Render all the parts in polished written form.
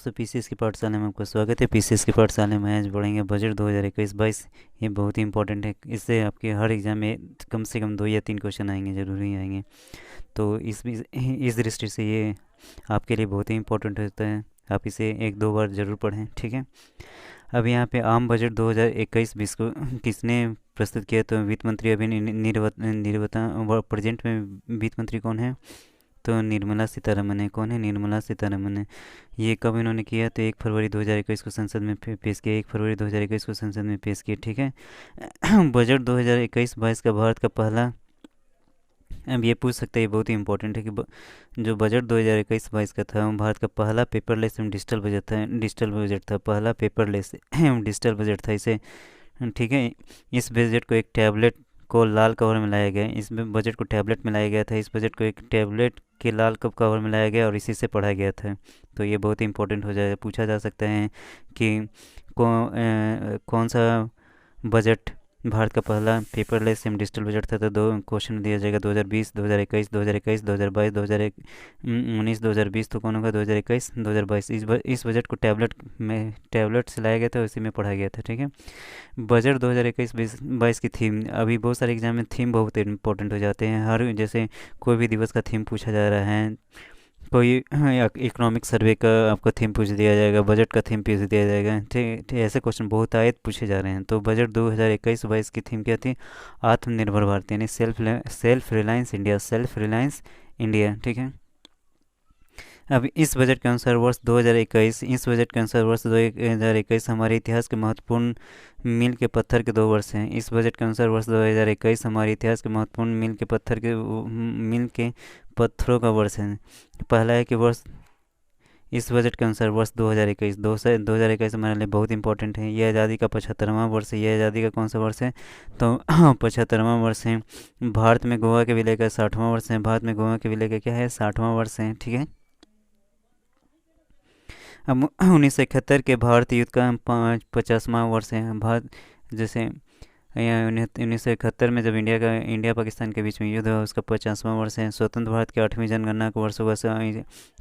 दोस्तों, पीसीएस की पाठशाला में आपका स्वागत है। पीसीएस की पाठशाला में आज पढ़ेंगे बजट 2021-22। ये बहुत ही इंपॉर्टेंट है। इससे आपके हर एग्ज़ाम में कम से कम 2 या 3 क्वेश्चन आएंगे, ज़रूरी आएंगे। तो इस दृष्टि से ये आपके लिए बहुत ही इंपॉर्टेंट होता है। आप इसे 1-2 बार ज़रूर पढ़ें, ठीक है। अब यहाँ पे आम बजट 2021-20 को किसने प्रस्तुत किया? तो वित्त मंत्री अभी निर्वता प्रेजेंट में वित्त मंत्री कौन है? तो निर्मला सीतारमन है। कौन है? निर्मला सीतारमन है। ये कब इन्होंने किया? तो 1 फरवरी 2021 को संसद में पेश किया। 1 फरवरी 2021 को संसद में पेश किया, ठीक है। बजट 2021-22 का भारत का पहला, अब ये पूछ सकते हैं, ये बहुत ही इंपॉर्टेंट है कि जो बजट 2021-22 का था वो भारत का पहला पेपरलेस एवं डिजिटल बजट था। पहला पेपरलेस एवं डिजिटल बजट था इसे, ठीक है। इस बजट को एक टैबलेट को लाल कवर में लाया गया। इस बजट को टैबलेट में लाया गया था। इस बजट को एक टैबलेट के लाल कवर में लाया गया और इसी से पढ़ा गया था। तो ये बहुत ही इंपॉर्टेंट हो जाएगा। पूछा जा सकता है कि कौन सा बजट भारत का पहला पेपरलेस एवं डिजिटल बजट था। तो 2 क्वेश्चन दिया जाएगा, 2020, 2021, 2022, 2019, 2020। तो कौन होगा? 2021, 2022। इस बजट को टैबलेट से लाया गया था, उसी में पढ़ा गया था, ठीक है। बजट 2021-22 की थीम, अभी बहुत सारे एग्जाम में थीम बहुत इंपॉर्टेंट हो जाते हैं। हर जैसे कोई भी दिवस का थीम पूछा जा रहा है, कोई इकोनॉमिक सर्वे का आपको थीम पूछ दिया जाएगा, बजट का थीम पूछ दिया जाएगा, ठीक ठीक। ऐसे क्वेश्चन बहुत आए पूछे जा रहे हैं। तो बजट 2021-22 की थीम क्या थी? आत्मनिर्भर भारत, यानी सेल्फ रिलायंस इंडिया, ठीक है। अब इस बजट के अनुसार वर्ष 2021 हमारे इतिहास के महत्वपूर्ण मील के पत्थर के 2 वर्ष हैं। इस बजट के अनुसार वर्ष 2021 हमारे इतिहास के महत्वपूर्ण मील के पत्थरों का वर्ष है। पहला है कि वर्ष, इस बजट के अनुसार वर्ष 2021 हमारे लिए बहुत इंपॉर्टेंट है। यह आज़ादी का 75वां वर्ष है। यह आज़ादी का कौन सा वर्ष है? तो 75वां वर्ष है। भारत में गोवा के विलय का 60वां वर्ष है। भारत में गोवा के विलय का क्या है? 60वां वर्ष है, ठीक है। अब 1971 के भारत युद्ध का 50वां वर्ष है। भारत जैसे 1971 में जब इंडिया पाकिस्तान के बीच में युद्ध हुआ, उसका 50वां वर्ष है। स्वतंत्र भारत की 8वीं जनगणना का वर्ष होगा,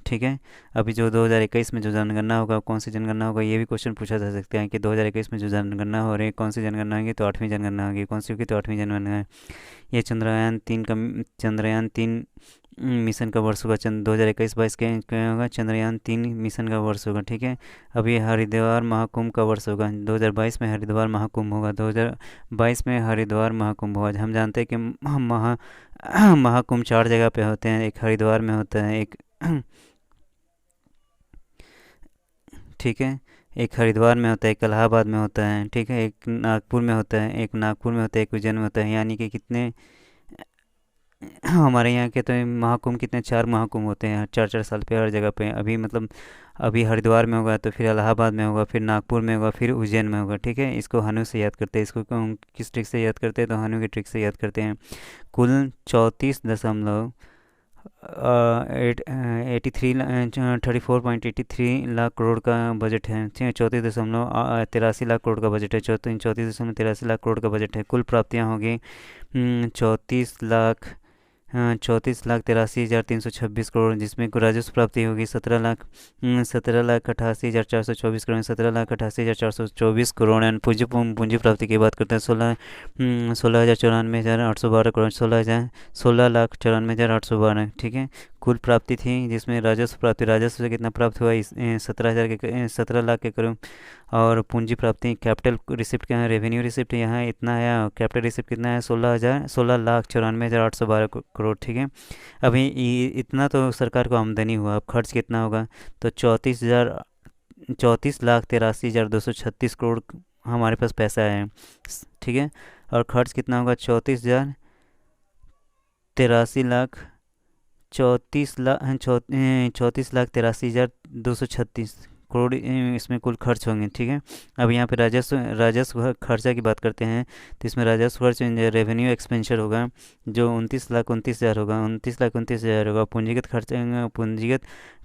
ठीक है। अभी जो 2021 में जो जनगणना होगा, कौन सी जनगणना होगा, ये भी क्वेश्चन पूछा जा सकता है कि 2021 में जो जनगणना हो रही है, कौन सी जनगणना होगी? तो 8वीं जनगणना होगी। कौन सी होगी? तो 8वीं जनगणना है। ये चंद्रयान 3 मिशन का वर्ष होगा। 2021-22 के क्या होगा? चंद्रयान 3 मिशन का वर्ष होगा, ठीक है। अब ये हरिद्वार महाकुंभ का वर्ष होगा। 2022 में हरिद्वार महाकुंभ होगा। 2022 में हरिद्वार महाकुंभ होगा। हम जानते हैं कि महाकुंभ 4 जगह पे होते हैं। एक हरिद्वार में होता है, एक ठीक है, एक हरिद्वार में होता है, एक इलाहाबाद में होता है, ठीक है, एक नागपुर में होता है, एक उज्जैन में होता है। यानी कि कितने हमारे यहाँ के तो महाकुंभ कितने? 4 महाकुंभ होते हैं 4-4 साल पे हर जगह पे। अभी मतलब अभी हरिद्वार में होगा, तो फिर इलाहाबाद में होगा, फिर नागपुर में होगा, फिर उज्जैन में होगा, ठीक है। इसको हनु से याद करते हैं। इसको किस ट्रिक से याद करते हैं? तो हनु की ट्रिक से याद करते हैं। कुल 34.83 लाख करोड़ का बजट है, ठीक है। 34.83 लाख करोड़ का बजट है। 34.83 लाख करोड़ का बजट है। कुल प्राप्तियाँ होगी 34,83,326 करोड़, जिसमें राजस्व प्राप्ति होगी 17,88,424 करोड़। 17,88,424 करोड़। एंड पूंजी प्राप्ति की बात करते हैं 16,94,812 करोड़। 16,94,812, ठीक है। कुल प्राप्ति थी, जिसमें राजस्व से कितना प्राप्त हुआ? 17 लाख के करोड़। और पूंजी प्राप्ति, कैपिटल रिसिप्ट क्या है? रेवेन्यू रिसिप्ट यहाँ इतना है। कैपिटल रिसिप्ट कितना है? 16,94,812 करोड़, ठीक है। अभी इतना तो सरकार को आमदनी हुआ। अब खर्च कितना होगा? तो 34,83,236 करोड़ हमारे पास पैसा है, ठीक है। और खर्च कितना होगा? 34,83,236 करोड़ इसमें कुल खर्च होंगे, ठीक है। अब यहाँ पे राजस्व खर्चा की बात करते हैं। तो इसमें राजस्व खर्च रेवेन्यू एक्सपेंशन होगा, जो 29,29,000 होगा। 29,29,000 होगा। पूंजीगत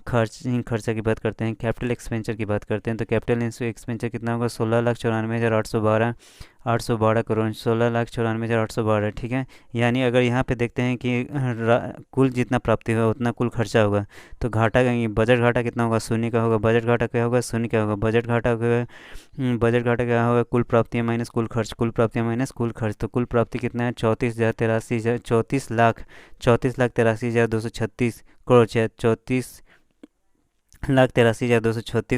खर्चा की बात करते हैं, कैपिटल एक्सपेंचर की बात करते हैं, तो कैपिटल एक्सपेंचर कितना होगा? 16,94,812 करोड़, 16,94,812, ठीक है। यानी अगर यहाँ पे देखते हैं कि कुल जितना प्राप्ति हुआ उतना कुल खर्चा होगा, तो घाटा बजट घाटा कितना होगा? शून्य का होगा। बजट घाटा क्या होगा? शून्य का होगा। बजट घाटा क्या होगा? कुल प्राप्तियाँ माइनस कुल खर्च, कुल प्राप्तियाँ माइनस कुल खर्च। तो कुल प्राप्ति कितना है? 34,83,236 करोड़, 34,83,236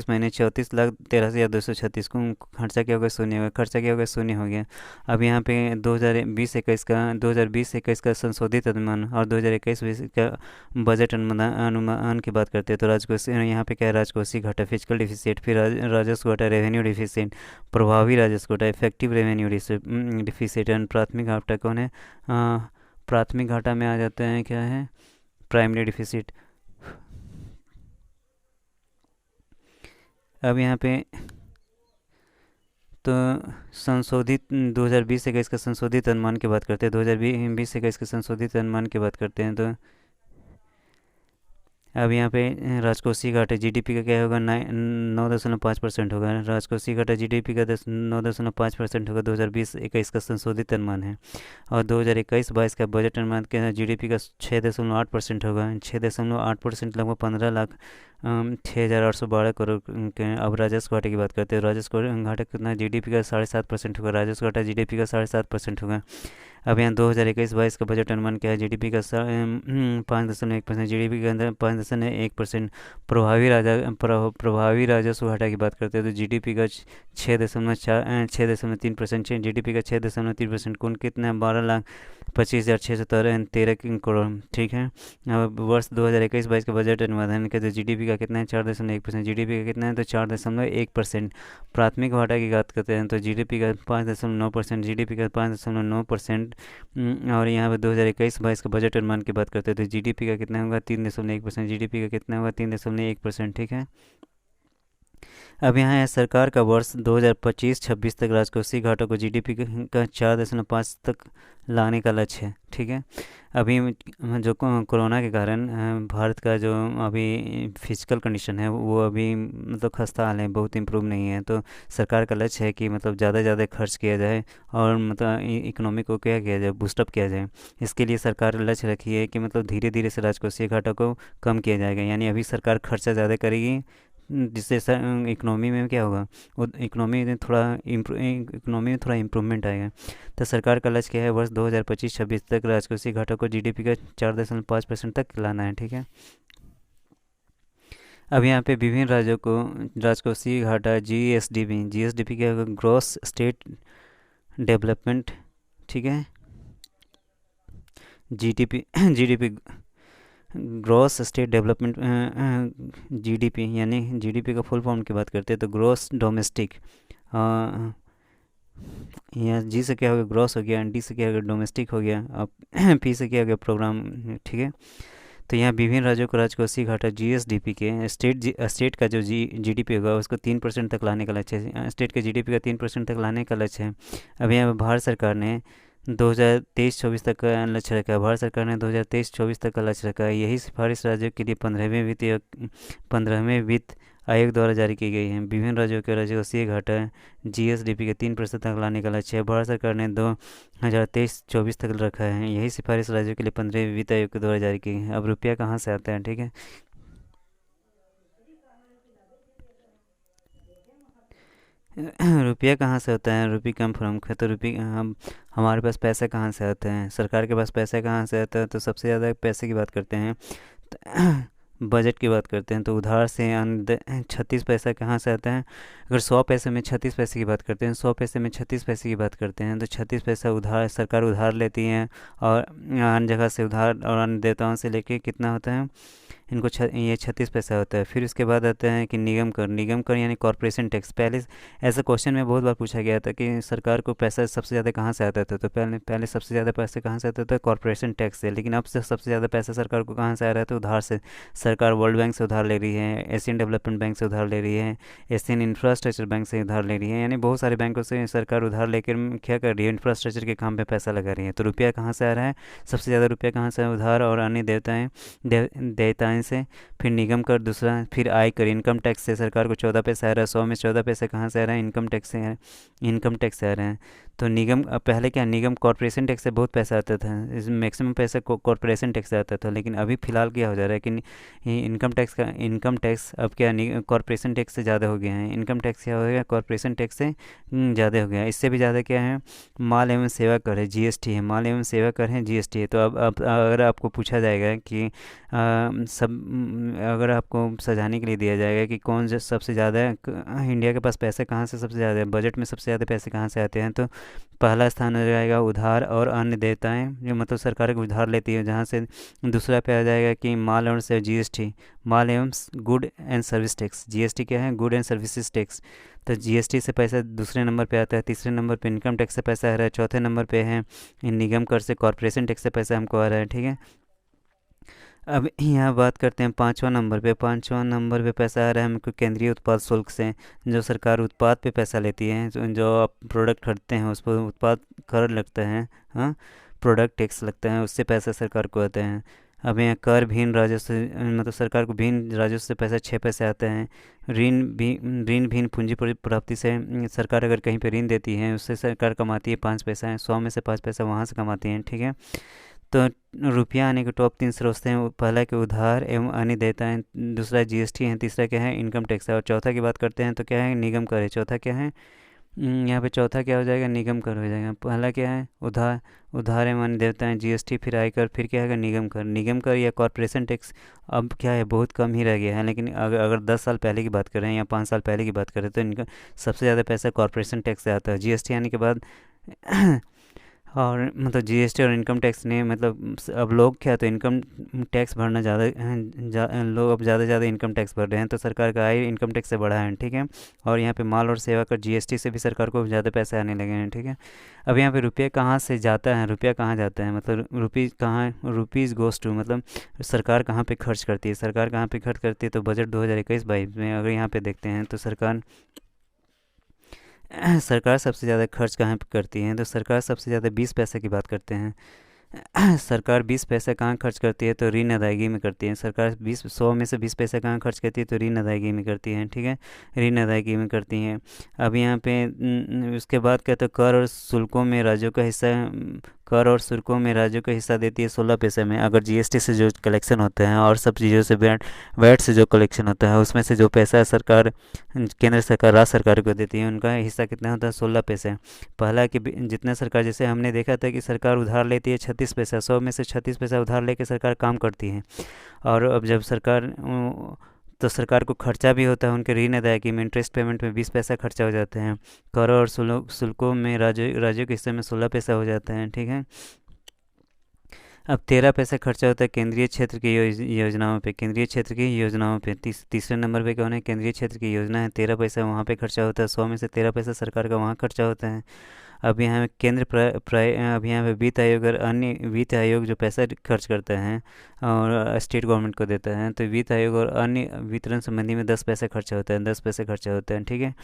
माइनस 34,83,236 को खर्चा क्या होगा? शून्य होगा। खर्चा क्या होगा? शून्य हो गया। अब यहाँ पे 2020-21 का संशोधित अनुमान और 2021-22 का बजट अनुमान की बात करते हैं, तो राजकोषीय यहाँ पे क्या है? राजकोषीय घाटा, फिजिकल डिफिसिट, फिर राजस्व घाटा, रेवेन्यू डिफिसिट, प्रभावी राजस्व घाटा, इफेक्टिव रेवेन्यू डिफिसिट एंड प्राथमिक घाटा कौन है? प्राथमिक घाटा में आ जाते हैं क्या है? Primary deficit. अब यहाँ पे तो संशोधित 2020-21 का संशोधित अनुमान की बात करते हैं, 2020-21 के संशोधित अनुमान की बात करते हैं, तो अब यहाँ पे राजकोषीय घाटा जीडीपी का क्या होगा? 9.5% होगा। राजकोषीय घाटा जीडीपी का 9.5% होगा। 2020-21 का संशोधित अनुमान है। और 2021-22 का बजट अनुमान के साथ जीडीपी का 6.8% होगा। 6.8% लगभग 15,06,812 करोड़ के। अब राजस्व घाटे की बात करते हैं। राजस्व घाटा कितना? जीडीपी का 7.5% होगा। राजस्व घाटा जीडीपी का 7.5% होगा। अब यहाँ 2021-22 का बजट अनुमान क्या है? जीडीपी का 5.1%, जीडीपी के अंदर 5.1%। प्रभावी राजस्व घाटा की बात करते हैं, तो जीडीपी का 6.3%, जीडीपी का 6.3%, कुल कितना है? 12,25,613 करोड़, ठीक है। अब वर्ष 2021-22 का बजट अनुमान के, तो जीडीपी का कितना है? 4.1%, जीडीपी का कितना है? तो 4.1%। प्राथमिक घाटा की बात करते हैं, तो जीडीपी का 5.9%, जीडीपी का 5.9%। और यहाँ पे 2021-22 का बजट अनुमान की बात करते हैं, तो जीडीपी का कितना होगा? 3.1%, जीडीपी का कितना होगा? 3.1%, ठीक है। अब यहाँ है सरकार का वर्ष 2025-26 तक राजकोषीय घाटों को जीडीपी का 4.5 तक लाने का लक्ष्य है, ठीक है। अभी जो कोरोना के कारण भारत का जो अभी फिजिकल कंडीशन है वो अभी मतलब खस्ता हाल है, बहुत इम्प्रूव नहीं है। तो सरकार का लक्ष्य है कि मतलब ज़्यादा से ज़्यादा खर्च किया जाए और मतलब इकोनॉमी को क्या किया जाए? बूस्टअप किया जाए। इसके लिए सरकार लक्ष्य रखी है कि मतलब धीरे धीरे से राजकोषीय घाटों को कम किया जाएगा। यानी अभी सरकार खर्चा ज़्यादा करेगी, जिससे इकोनॉमी में क्या होगा? वो इकोनॉमी में थोड़ा इम्प्रूवमेंट आएगा। तो सरकार का लक्ष्य क्या है? वर्ष 2025-26 तक राजकोषीय घाटों को जीडीपी का 4.5% तक लाना है, ठीक है। अब यहाँ पे विभिन्न राज्यों को राजकोषीय घाटा जीएसडीपी क्या होगा? ग्रॉस स्टेट डेवलपमेंट, ठीक है। GDP GDP gross state development, GDP, यानी जीडीपी का फुल फॉर्म की बात करते हैं, तो ग्रॉस डोमेस्टिक, यहाँ जी से क्या हो गया? ग्रॉस हो गया, डी से क्या हो गया? डोमेस्टिक हो गया, अब पी से क्या हो गया? प्रोग्राम, ठीक है। तो यहाँ विभिन्न राज्यों को राजकोषीय घाटा जीएसडीपी के स्टेट का जो जीडीपी होगा उसको 3% तक लाने का लक्ष्य है। स्टेट के जीडीपी का 3% तक लाने का लक्ष्य है। अब यहाँ भारत सरकार ने 2023-24 तक का लक्ष्य रखा है। भारत सरकार ने 2023-24 तक का लक्ष्य रखा है। यही सिफारिश राज्यों के लिए 15वें वित्त आयोग द्वारा जारी की गई है। विभिन्न राज्यों के राजकोषीय घाटा जीएसडीपी के 3% तक लाने का लक्ष्य है। भारत सरकार ने 2023-24 तक रखा है। यही सिफारिश राज्यों के लिए 15वें वित्त आयोग के द्वारा जारी की गई है। अब रुपया कहाँ से आता है, ठीक है। रुपया कहाँ से होता है? रुपये कम फ्रॉम है, तो हम हमारे पास पैसा कहाँ से आता है? सरकार के पास पैसा कहाँ से आता है? तो सबसे ज़्यादा पैसे की बात करते हैं, बजट की बात करते हैं, तो उधार से 36 पैसा कहाँ से आता है? अगर 100 पैसे में 36 पैसे की बात करते हैं, 100 पैसे में 36 पैसे की बात करते हैं, तो 36 पैसा उधार सरकार उधार लेती है। और अन्य जगह से उधार और अन्य देवताओं से लेके कितना होता है इनको? ये 36 पैसा होता है। फिर उसके बाद आता है कि निगम कर यानी कॉरपोरेशन टैक्स। पहले ऐसा क्वेश्चन में बहुत बार पूछा गया था कि सरकार को पैसा सबसे ज़्यादा कहाँ से आता था, तो पहले सबसे ज़्यादा पैसे कहाँ से आता था? कॉरपोरेशन टैक्स से। लेकिन अब से सबसे ज़्यादा पैसा सरकार को कहाँ से आ रहा है? तो उधार से। सरकार वर्ल्ड बैंक से उधार ले रही है, एशियन डेवलपमेंट बैंक से उधार ले रही है, एशियन इंफ्रास्ट्रक्चर बैंक से उधार ले रही है। यानी बहुत सारे बैंकों से सरकार उधार लेकर क्या कर रही है? इंफ्रास्ट्रक्चर के काम पे पैसा लगा रही है। तो रुपया कहाँ से आ रहा है? सबसे ज़्यादा रुपया कहाँ से? उधार और अन्य देवताएँ कहीं से, फिर निगम कर दूसरा, फिर आयकर इनकम टैक्स से सरकार को 14 पैसे आ रहा है। 100 में 14 पैसे कहाँ से आ रहा है? इनकम टैक्स से इनकम टैक्स से आ रहे हैं। तो निगम पहले क्या, निगम कॉरपोरेशन टैक्स से बहुत पैसा आता था, इस मैक्सिमम पैसा कॉरपोरेशन टैक्स से आता था। लेकिन अभी फ़िलहाल क्या हो जा रहा है कि इनकम टैक्स अब क्या कॉरपोरेशन टैक्स से ज़्यादा हो गया है। इनकम टैक्स क्या हो गया? कॉरपोरेशन टैक्स से ज़्यादा हो गया। इससे भी ज़्यादा क्या है? माल एवं सेवा कर है, जीएसटी है। माल एवं सेवा कर है, जीएसटी है। तो अब अगर आपको पूछा जाएगा कि अगर आपको सजाने के लिए दिया जाएगा कि कौन सबसे ज़्यादा इंडिया के पास पैसे कहाँ से सबसे ज़्यादा है, बजट में सबसे ज़्यादा पैसे कहाँ से आते हैं, तो पहला स्थान हो जाएगा उधार और अन्य देयताएं, जो मतलब सरकार को उधार लेती है, जहाँ से दूसरा पे आ जाएगा कि माल एवं से जीएसटी, माल एवं good and service tax. GST क्या है? Good and services tax. तो जीएसटी से पैसा दूसरे नंबर पे आता है। तीसरे नंबर पे इनकम टैक्स से पैसा आ रहा है। चौथे नंबर पे है निगम कर से कॉरपोरेशन टैक्स से पैसा हमको आ रहा है। ठीक है, अब यहाँ बात करते हैं पाँचवा नंबर पे। पाँचवा नंबर पे पैसा आ रहा है हमको केंद्रीय उत्पाद शुल्क से, जो सरकार उत्पाद पे पैसा लेती है। जो आप प्रोडक्ट खरीदते हैं उस पर उत्पाद कर लगता है, हाँ, प्रोडक्ट टैक्स लगता है, उससे पैसा सरकार को आता है। अब यहाँ कर भिन्न राजस्व, मतलब सरकार को भिन्न राजस्व से पैसा 6 पैसे आते हैं। ऋण भिन्न पूंजी प्राप्ति से सरकार अगर कहीं पे ऋण देती है, उससे सरकार कमाती है 5 पैसा है। 100 में से 5 पैसा वहाँ से कमाती है। ठीक है, तो रुपया आने के टॉप 3 स्रोत हैं। पहला के उधार एवं अन्य देयता है, दूसरा जीएसटी है, तीसरा क्या है? इनकम टैक्स है, और चौथा की बात करते हैं तो क्या है? निगम कर है। चौथा क्या है? यहाँ पे चौथा क्या हो जाएगा? निगम कर हो जाएगा। पहला क्या है? उधार एवं अन्य देयता है, जीएसटी, फिर आयकर, फिर क्या है? निगम कर या कॉरपोरेशन टैक्स अब क्या है? बहुत कम ही रह गया है। लेकिन अगर 10 साल पहले की बात करें या 5 साल पहले की बात करें तो इनका सबसे ज़्यादा पैसा कॉरपोरेशन टैक्स से आता है। जीएसटी आने के बाद और मतलब जीएसटी और इनकम टैक्स ने मतलब अब लोग क्या, तो इनकम टैक्स भरना लोग अब ज़्यादा इनकम टैक्स भर रहे हैं, तो सरकार का आय इनकम टैक्स से बढ़ा है। ठीक है, और यहाँ पे माल और सेवा कर जीएसटी से भी सरकार को ज़्यादा पैसे आने लगे हैं। ठीक है, अब यहाँ पे रुपया कहाँ से जाता है? रुपया कहाँ जाता है मतलब रुपीज़ गोस टू, मतलब सरकार कहाँ पे खर्च करती है? सरकार कहाँ पे खर्च करती है? तो बजट 2021-22 में अगर यहाँ पे देखते हैं तो सरकार सबसे ज़्यादा खर्च कहाँ पे करती है? तो सरकार सबसे ज़्यादा 20 पैसे की बात करते हैं। सरकार 20 पैसा कहाँ खर्च करती है? तो ऋण अदायगी में करती है। सरकार 100 में से 20 पैसा कहाँ खर्च करती है? तो ऋण अदायगी में करती है। ठीक है, ऋण अदायगी में करती हैं। अब यहाँ पे उसके बाद कहते हैं कर और शुल्कों में राज्यों का हिस्सा, कर और शुल्कों में राज्यों का हिस्सा देती है 16 पैसे में। अगर जीएसटी से जो कलेक्शन होता है और सब चीज़ों से वैट से जो कलेक्शन होता है, उसमें से जो पैसा सरकार, केंद्र सरकार राज्य सरकार को देती है, उनका हिस्सा कितना होता है? 16 पैसे। पहला कि जितना सरकार, जैसे हमने देखा था कि सरकार उधार लेती है 36 पैसा, 100 में से 36 पैसा उधार लेके सरकार काम करती है। और अब जब तो सरकार को खर्चा भी होता है उनके ऋण अदायगी में, इंटरेस्ट पेमेंट में 20 पैसा खर्चा हो जाते हैं। कर और शुल्कों में राज्यों के हिस्से में 16 पैसा हो जाते हैं। ठीक है, अब 13 पैसा खर्चा होता है केंद्रीय क्षेत्र की योजनाओं पे। केंद्रीय क्षेत्र की योजनाओं पे तीसरे नंबर पे कौन है? केंद्रीय क्षेत्र की योजना है। 13 पैसा वहाँ पे खर्चा होता है। 100 में से 13 पैसा सरकार का वहाँ खर्चा होता है। अब यहाँ पे अब यहाँ पे वित्त आयोग और अन्य वित्त आयोग जो पैसा खर्च करता है और स्टेट गवर्नमेंट को देता है, तो वित्त आयोग और अन्य वितरण संबंधी में 10 पैसा खर्चा होता है। 10 पैसे खर्चा होता है। ठीक है,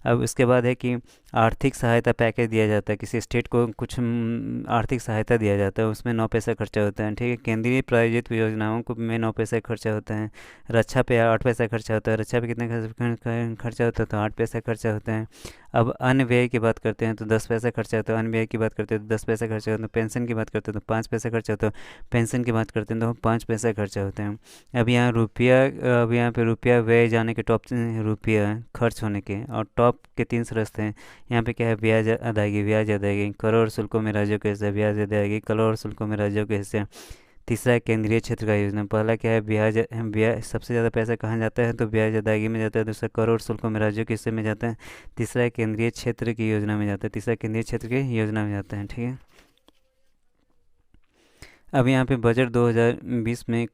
अब उसके बाद है कि आर्थिक सहायता पैकेज दिया जाता है, किसी स्टेट को कुछ आर्थिक सहायता दिया जाता है, उसमें 9 पैसा खर्चा होता है। ठीक है, केंद्रीय प्रायोजित योजनाओं को में 9 पैसा खर्चा होता है। रक्षा पे 8 पैसा खर्चा होता है। रक्षा पे कितना खर्चा होता है? तो 8 पैसा खर्चा होता है। अब अन्य व्यय की बात करते हैं तो 10 पैसा खर्चा होता है। अन्य व्यय की बात करते हैं तो 10 पैसा खर्चा होता है। पेंशन की बात करते हैं तो 5 पैसा खर्चा होता है। पेंशन की बात करते हैं तो 5 पैसा खर्चा होते हैं। अब यहाँ पे रुपया व्यय जाने के टॉप रुपया खर्च होने के और टॉप के 3 स्रोत हैं। यहाँ पे क्या है? ब्याज अदायगी, कर और शुल्कों में राज्यों के हिस्से, ब्याज अदायगी, कर और शुल्कों में राज्यों के हिस्से। तीसरा है केंद्रीय क्षेत्र का योजना। पहला क्या है? ब्याज सबसे ज़्यादा पैसा कहाँ जाता है? तो ब्याज अदायगी में जाता है। दूसरा कर और शुल्कों में राज्यों के हिस्से में जाता है। तीसरा है केंद्रीय क्षेत्र की योजना में जाता है। तीसरा केंद्रीय क्षेत्र की योजना में जाता है। ठीक है, अब यहाँ पे बजट 2020 में,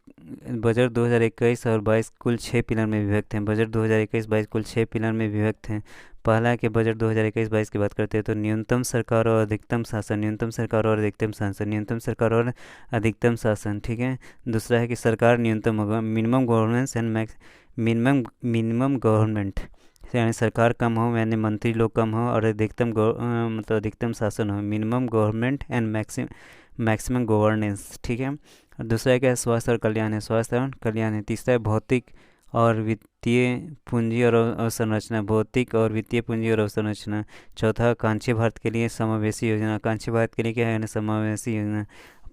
बजट 2021 और 22 कुल 6 पिलर में विभक्त हैं। बजट 2021-22 कुल 6 पिलर में विभक्त हैं। पहला के बजट 2021-22 की बात करते हैं तो न्यूनतम सरकार और अधिकतम शासन, न्यूनतम सरकार और अधिकतम शासन, न्यूनतम सरकार और अधिकतम शासन। ठीक है, दूसरा है कि सरकार न्यूनतम होगा, minimum governance and minimum government, यानी सरकार कम हो, यानी मंत्री लोग कम हो, और अधिकतम मतलब अधिकतम शासन हो, minimum government and maximum governance, ठीक है। और दूसरा क्या है, स्वास्थ्य और कल्याण है, स्वास्थ्य और कल्याण है। तीसरा है भौतिक और वित्तीय पूंजी और अवसंरचना, भौतिक और वित्तीय पूंजी और अवसंरचना। चौथा, आकांक्षी भारत के लिए समावेशी योजना, आकांक्षी भारत के लिए क्या है ना, समावेशी योजना।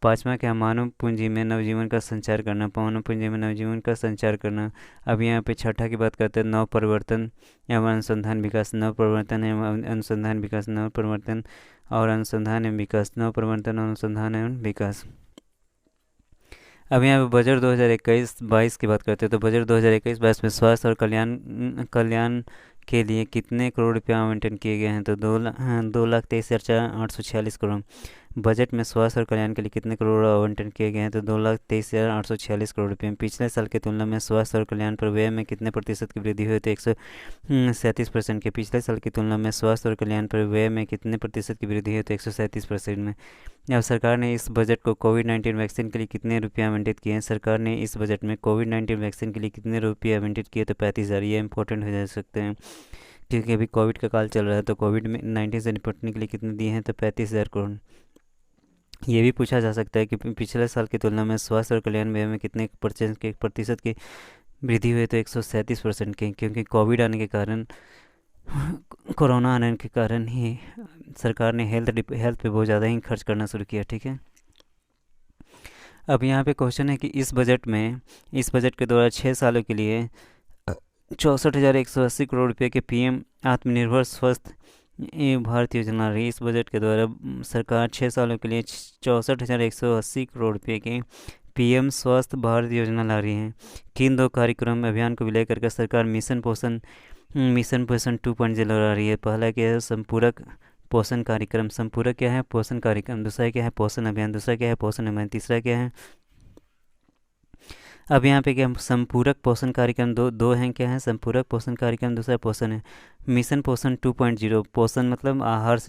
पांचवा क्या, मानव पूंजी में नवजीवन का संचार करना, मानव पूंजी में नवजीवन का संचार करना। अब यहाँ पे छठा की बात करते हैं, नव परिवर्तन एवं अनुसंधान विकास, नव परिवर्तन एवं अनुसंधान विकास, नव परिवर्तन और अनुसंधान एवं विकास, नव परिवर्तन और अनुसंधान एवं विकास। अब यहाँ पे बजट 2021-22 की बात करते हैं, तो बजट 2021-22 में स्वास्थ्य और कल्याण कल्याण के लिए कितने करोड़ रुपये आवंटन किए गए हैं, तो 2,23,846 करोड़। बजट में स्वास्थ्य और कल्याण के लिए कितने करोड़ आवंटन किए गए हैं, तो 2,23,846 करोड़ रुपये। पिछले साल की तुलना में स्वास्थ्य और कल्याण पर व्यय में कितने प्रतिशत की वृद्धि हुई, तो 137% के। पिछले साल की तुलना में स्वास्थ्य और कल्याण पर व्यय में कितने प्रतिशत की वृद्धि हुई, तो 137% में। अब सरकार ने इस बजट को कोविड-19 वैक्सीन के लिए कितने रुपये आवंटित किए हैं, सरकार ने इस बजट में कोविड-19 वैक्सीन के लिए कितने रुपये आवंटित किए, तो 35,000। ये इंपॉर्टेंट हो जा सकते हैं क्योंकि अभी कोविड का काल चल रहा है, तो कोविड-19 से निपटने के लिए कितने दिए हैं, तो 35,000 करोड़। ये भी पूछा जा सकता है कि पिछले साल की तुलना में स्वास्थ्य और कल्याण व्यय में कितने प्रतिशत की वृद्धि हुई, तो 137% की, क्योंकि कोविड आने के कारण, कोरोना आने के कारण ही सरकार ने हेल्थ पे बहुत ज़्यादा ही खर्च करना शुरू किया, ठीक है। अब यहाँ पे क्वेश्चन है कि इस बजट के द्वारा 6 सालों के लिए 64,180 करोड़ रुपये के पीएम आत्मनिर्भर स्वस्थ भारत योजना रही। इस बजट के द्वारा सरकार 6 सालों के लिए 64,180 करोड़ रुपये के पीएम स्वस्थ भारत योजना ला रही है। किन दो कार्यक्रम अभियान को विलय करके सरकार मिशन पोषण 2.0 ला रही है। पहला क्या है, संपूरक पोषण कार्यक्रम, संपूरक क्या है, पोषण कार्यक्रम। दूसरा क्या है, पोषण अभियान, दूसरा क्या है, पोषण अभियान। तीसरा क्या है, अब यहाँ पे क्या, संपूरक पोषण कार्यक्रम दो हैं, क्या है, संपूरक पोषण कार्यक्रम, दूसरा पोषण है। मिशन पोषण 2.0, पोषण मतलब आहार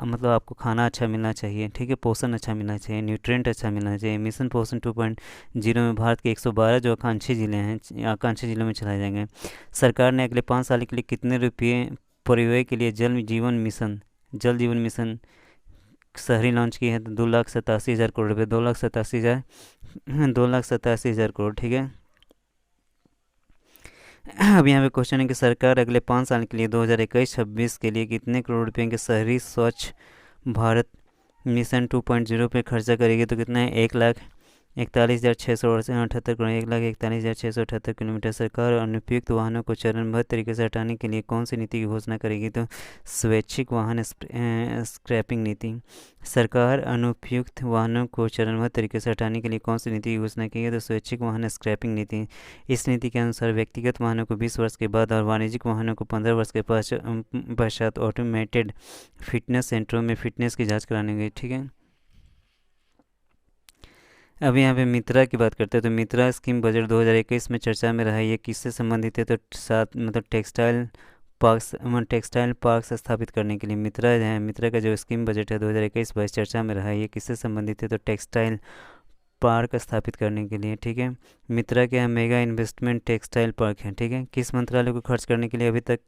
मतलब आपको खाना अच्छा मिलना चाहिए, ठीक है, पोषण अच्छा मिलना चाहिए, न्यूट्रिएंट अच्छा मिलना चाहिए। मिशन पोषण 2.0 में भारत के 112 जो आकांक्षी ज़िले हैं, आकांक्षी ज़िलों में चलाए जाएंगे। सरकार ने अगले 5 साल के लिए कितने रुपये परिव्यय के लिए जल जीवन मिशन शहरी लॉन्च की है, तो 2,87,000 करोड़ रुपये, 2,87,000 करोड़, ठीक है। अब यहाँ पे क्वेश्चन है कि सरकार अगले 5 साल के लिए 2021-26 के लिए कितने करोड़ रुपये के शहरी स्वच्छ भारत मिशन 2.0 पे खर्चा करेगी, तो कितना है, 1,41,678 करोड़, 1,41,678 किलोमीटर। सरकार अनुपयुक्त वाहनों को चरणबद्ध तरीके से हटाने के लिए कौन सी नीति की घोषणा करेगी, तो स्वैच्छिक वाहन स्क्रैपिंग नीति। सरकार अनुपयुक्त वाहनों को चरणबद्ध तरीके से हटाने के लिए कौन सी नीति की घोषणा की है, तो स्वैच्छिक वाहन स्क्रैपिंग नीति। इस नीति के अनुसार व्यक्तिगत वाहनों को 20 वर्ष के बाद और वाणिज्यिक वाहनों को 15 वर्ष के पश्चात ऑटोमेटेड फिटनेस सेंटरों में फिटनेस की जाँच करानी गई, ठीक है। अब यहाँ पे मित्रा की बात करते हैं, तो मित्रा स्कीम बजट 2021 में चर्चा में रहा है। ये किससे संबंधित है, तो मतलब टेक्सटाइल पार्क्स स्थापित करने के लिए मित्रा का जो स्कीम बजट है 2021-22 चर्चा में रहा है। ये किससे संबंधित है, तो टेक्सटाइल पार्क स्थापित करने के लिए, ठीक है। मित्रा क्या है, मेगा इन्वेस्टमेंट टेक्सटाइल पार्क है, ठीक है। किस मंत्रालय को खर्च करने के लिए अभी तक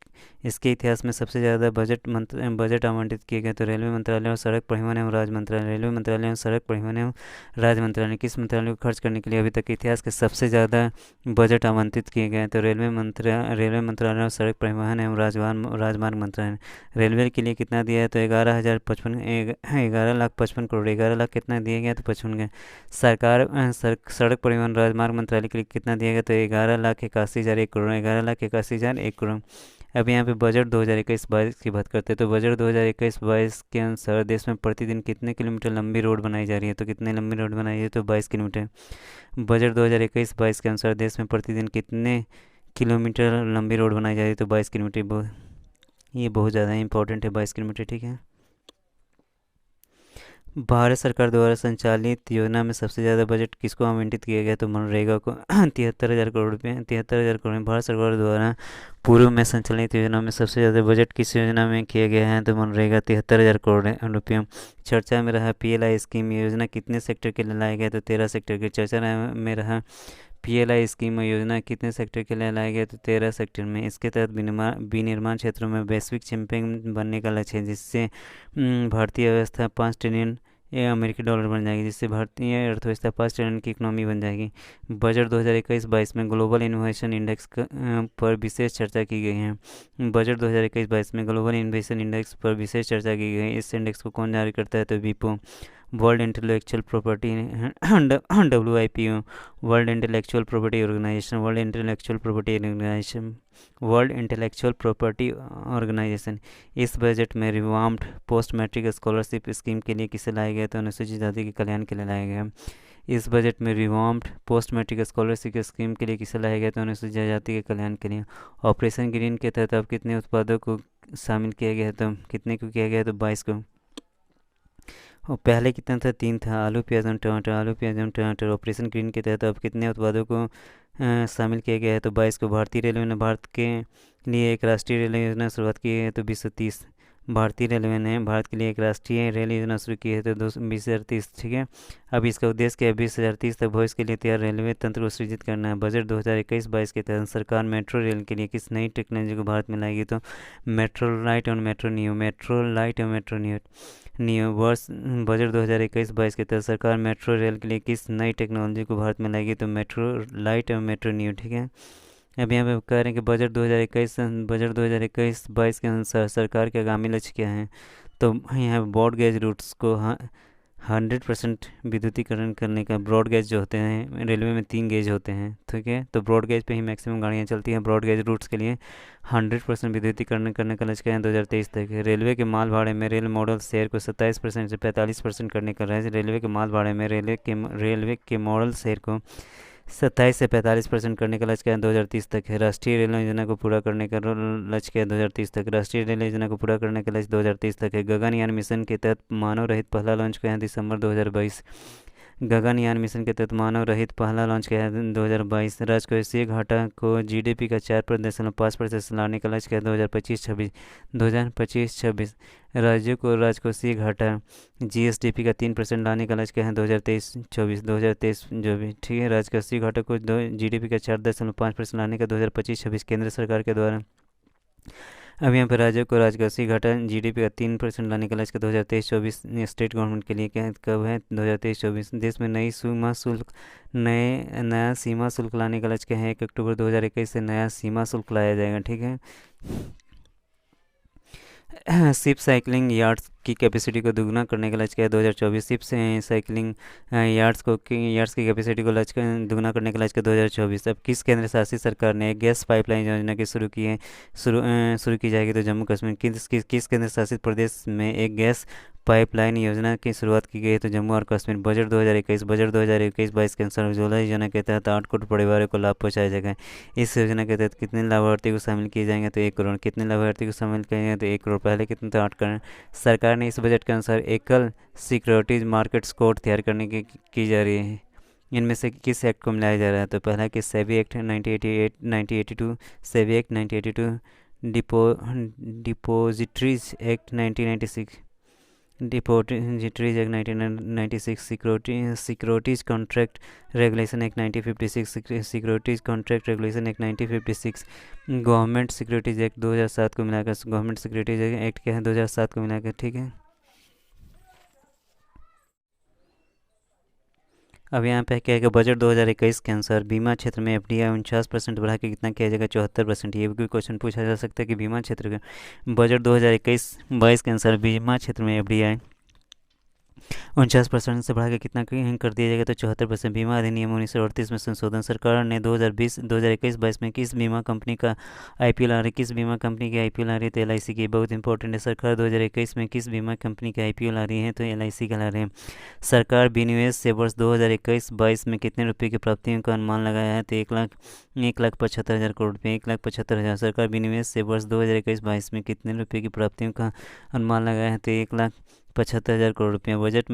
इसके इतिहास में सबसे ज़्यादा बजट आवंटित किए गए, तो रेलवे मंत्रालय और सड़क परिवहन एवं राज्य मंत्रालय, रेलवे मंत्रालय और सड़क परिवहन एवं राज्य मंत्रालय। किस मंत्रालय को खर्च करने के लिए अभी तक के इतिहास के सबसे ज़्यादा बजट आवंटित किए गए, तो रेलवे मंत्रालय और सड़क परिवहन एवं राजमार्ग मंत्रालय। रेलवे के लिए कितना दिया है, तो 11,55 करोड़, 11 लाख कितना दिया गया, तो 55 गए। सड़क परिवहन राजमार्ग मंत्रालय के लिए कितना दिया गया, तो 11,81,001 करोड़, 11,81,001 करोड़। अब यहाँ पे बजट 2021-22 की बात करते हैं, तो बजट 2021-22 के अनुसार देश में प्रतिदिन कितने किलोमीटर लंबी रोड बनाई जा रही है, तो कितने लंबी रोड बनाई है, तो 22 किलोमीटर। बजट 2021-22 के अनुसार देश में प्रतिदिन कितने किलोमीटर लंबी रोड बनाई जा रही है, तो 22 किलोमीटर। ये बहुत ज़्यादा इंपॉर्टेंट है, 22 किलोमीटर, ठीक है। भारत सरकार द्वारा संचालित योजना में सबसे ज़्यादा बजट किसको आवंटित किया गया, तो मनरेगा को 73,000 करोड़ रुपये, 73,000 करोड़। भारत सरकार द्वारा पूर्व में संचालित योजना में सबसे ज़्यादा बजट किस योजना में किया गया है, तो मनरेगा 73,000 करोड़ रुपये। चर्चा में रहा PLI स्कीम योजना कितने सेक्टर के लिए लाया गया, तो 13 सेक्टर के। चर्चा में रहा PLI स्कीम योजना कितने सेक्टर के लिए लाया गया, तो 13 सेक्टर में। इसके तहत विनिर्माण क्षेत्रों में वैश्विक चैंपियन बनने का लक्ष्य है, जिससे भारतीय अर्थव्यवस्था 5 ट्रिलियन ये अमेरिकी डॉलर बन जाएगी, जिससे भारतीय अर्थव्यवस्था 5 ट्रिलियन की इकोनॉमी बन जाएगी। बजट 2021-22 में ग्लोबल इनोवेशन इंडेक्स पर विशेष चर्चा की गई है। बजट 2021-22 में ग्लोबल इनोवेशन इंडेक्स पर विशेष चर्चा की गई है। इस इंडेक्स को कौन जारी करता है? तो विपो, world intellectual property, WIPO, world intellectual property organisation, world intellectual property organisation. इस बजट में revamped post matric scholarship scheme के लिए किसे लाया गया? तो अनुसूचित जाति के कल्याण के लिए लाया गया। इस बजट में revamped post matric scholarship scheme के लिए किसे लाया गया? तो अनुसूचित जाति के कल्याण के लिए। ऑपरेशन ग्रीन के तहत अब कितने उत्पादों को शामिल किया गया है? तो कितने को किया गया? तो 22 को। और पहले कितना था? 3 था, आलू प्याज एवं टमाटर, आलू प्याज एवं टमाटर। ऑपरेशन ग्रीन के तहत अब कितने उत्पादों को शामिल किया गया है? तो 22 को। भारतीय रेलवे ने भारत के लिए एक राष्ट्रीय रेल योजना शुरुआत की है, तो 2030। भारतीय रेलवे ने भारत के लिए एक राष्ट्रीय रेल योजना शुरू की है, तो 2030। ठीक है। अब इसका उद्देश्य क्या है? 2030 तक भविष्य के लिए तैयार रेलवे तंत्र को सृजित करना है। बजट 2021-22 के तहत सरकार मेट्रो रेल के लिए किस नई टेक्नोलॉजी को भारत में लाएगी? तो मेट्रो लाइट और मेट्रो नियो, मेट्रो लाइट और मेट्रो नियो। वर्ष बजट 2021-22 के तहत सरकार मेट्रो रेल के लिए किस नई टेक्नोलॉजी को भारत में लाएगी? तो मेट्रो लाइट और मेट्रो नियो। ठीक है। अब यहाँ पे कह रहे हैं कि बजट 2021-22 के अनुसार सरकार के आगामी लक्ष्य क्या हैं? तो यहाँ ब्रॉड गेज रूट्स को 100% विद्युतीकरण करने का। ब्रॉड गेज जो होते हैं, रेलवे में 3 गेज होते हैं, ठीक है। तो ब्रॉड गेज पे ही मैक्सिमम गाड़ियाँ चलती हैं। ब्रॉड गेज रूट्स के लिए 100% विद्युतीकरण करने का लक्ष्य है 2023 तक। रेलवे के माल भाड़े में रेल मॉडल शेयर को 27% से 45% करने का है। रेलवे के माल भाड़े में रेलवे के मॉडल शेयर को 27 से 45% करने का लक्ष्य है 2030 तक है। राष्ट्रीय रेल योजना को पूरा करने का लक्ष्य है 2030 तक। राष्ट्रीय रेल योजना को पूरा करने का लक्ष्य 2030 तक है। गगनयान मिशन के तहत मानव रहित पहला लॉन्च किया है दिसंबर 2022। गगनयान मिशन के तहत मानव रहित पहला लॉन्च किया है 2022। राजकोषीय घाटा को GDP का 4.5% से लाने का लक्ष्य है 2025-26। राज्यों को राजकोषीय घाटा GSDP का 3% लाने का लक्ष्य है 2023 जो भी, ठीक है। राजकोषीय घाटा को GDP का 4.5% लाने का 2025-26 केंद्र सरकार के द्वारा। अब यहाँ पर राज्यों को राजकोषीय घाटा GDP का 3% लाने का लक्ष्य 2023-24 स्टेट गवर्नमेंट के लिए क्या कब है? 2023-24। देश में नया सीमा शुल्क लाने का लक्ष्य है 1 अक्टूबर 2021 से नया सीमा शुल्क लाया जाएगा, ठीक है। शिप साइकिलिंग यार्ड्स की कैपेसिटी को दुगना करने का लक्ष्य है 2024। शिप साइकिलिंग यार्ड्स की कैपेसिटी को लक्ष्य दुगना करने का लक्ष्य 2024। अब किस केंद्र शासित सरकार ने गैस पाइपलाइन योजना की शुरू की जाएगी? तो जम्मू कश्मीर। किस केंद्र शासित प्रदेश में एक गैस पाइपलाइन योजना की शुरुआत की गई है? तो जम्मू और कश्मीर। बजट 2021-22 के अनुसार उज्ज्वला योजना के तहत 8 करोड़ परिवारों को लाभ पहुँचाया जाएगा। इस योजना के तहत कितने लाभार्थी को शामिल किए जाएंगे? तो 1 करोड़। कितने लाभार्थी को शामिल किए जाएंगे? तो 1 करोड़। पहले कितने थे? 8 करोड़। सरकार ने इस बजट के अनुसार एकल सिक्योरिटीज मार्केट्स कोड तैयार करने की जा रही है। इनमें से किस एक्ट को मिलाया जा रहा है? तो पहला कि SEBI act 1982, SEBI act 1982, depositories act 1996, depositories act 1996, securities contract regulation act 1956, securities contract regulation act 1956, government securities act 2007 को मिलाकर। गवर्नमेंट सिक्योरिटीज एक्ट क्या है? 2007 को मिलाकर, ठीक है। अब यहाँ पे क्या है कि बजट 2021 के अनुसार बीमा क्षेत्र में FDI 49% बढ़ा के कितना किया जाएगा? 74%। ये भी क्वेश्चन पूछा जा सकता है कि बीमा क्षेत्र का बजट 2021-22 के अनुसार बीमा क्षेत्र में FDI 49% से बढ़ा के कितना कर दिया जाएगा? तो 74%। बीमा अधिनियम 1938 में संशोधन। सरकार ने 2021-22 में किस बीमा कंपनी का IPO ला रही? किस बीमा कंपनी की IPO ला रही है? तो LIC की। बहुत इंपॉर्टेंट है। सरकार 2021 में किस बीमा कंपनी की IPO ला रही है? तो LIC का ला रही है। सरकार विनिवेश से वर्ष 2021-22 में कितने रुपये की प्राप्तियों का अनुमान लगाया है? तो 1,75,000 करोड़ रुपये। 1,75,000। सरकार विनिवेश से वर्ष 2021-22 में कितने रुपये की प्राप्तियों का अनुमान लगाया है? तो 1,75,000 करोड़ रुपये। बजट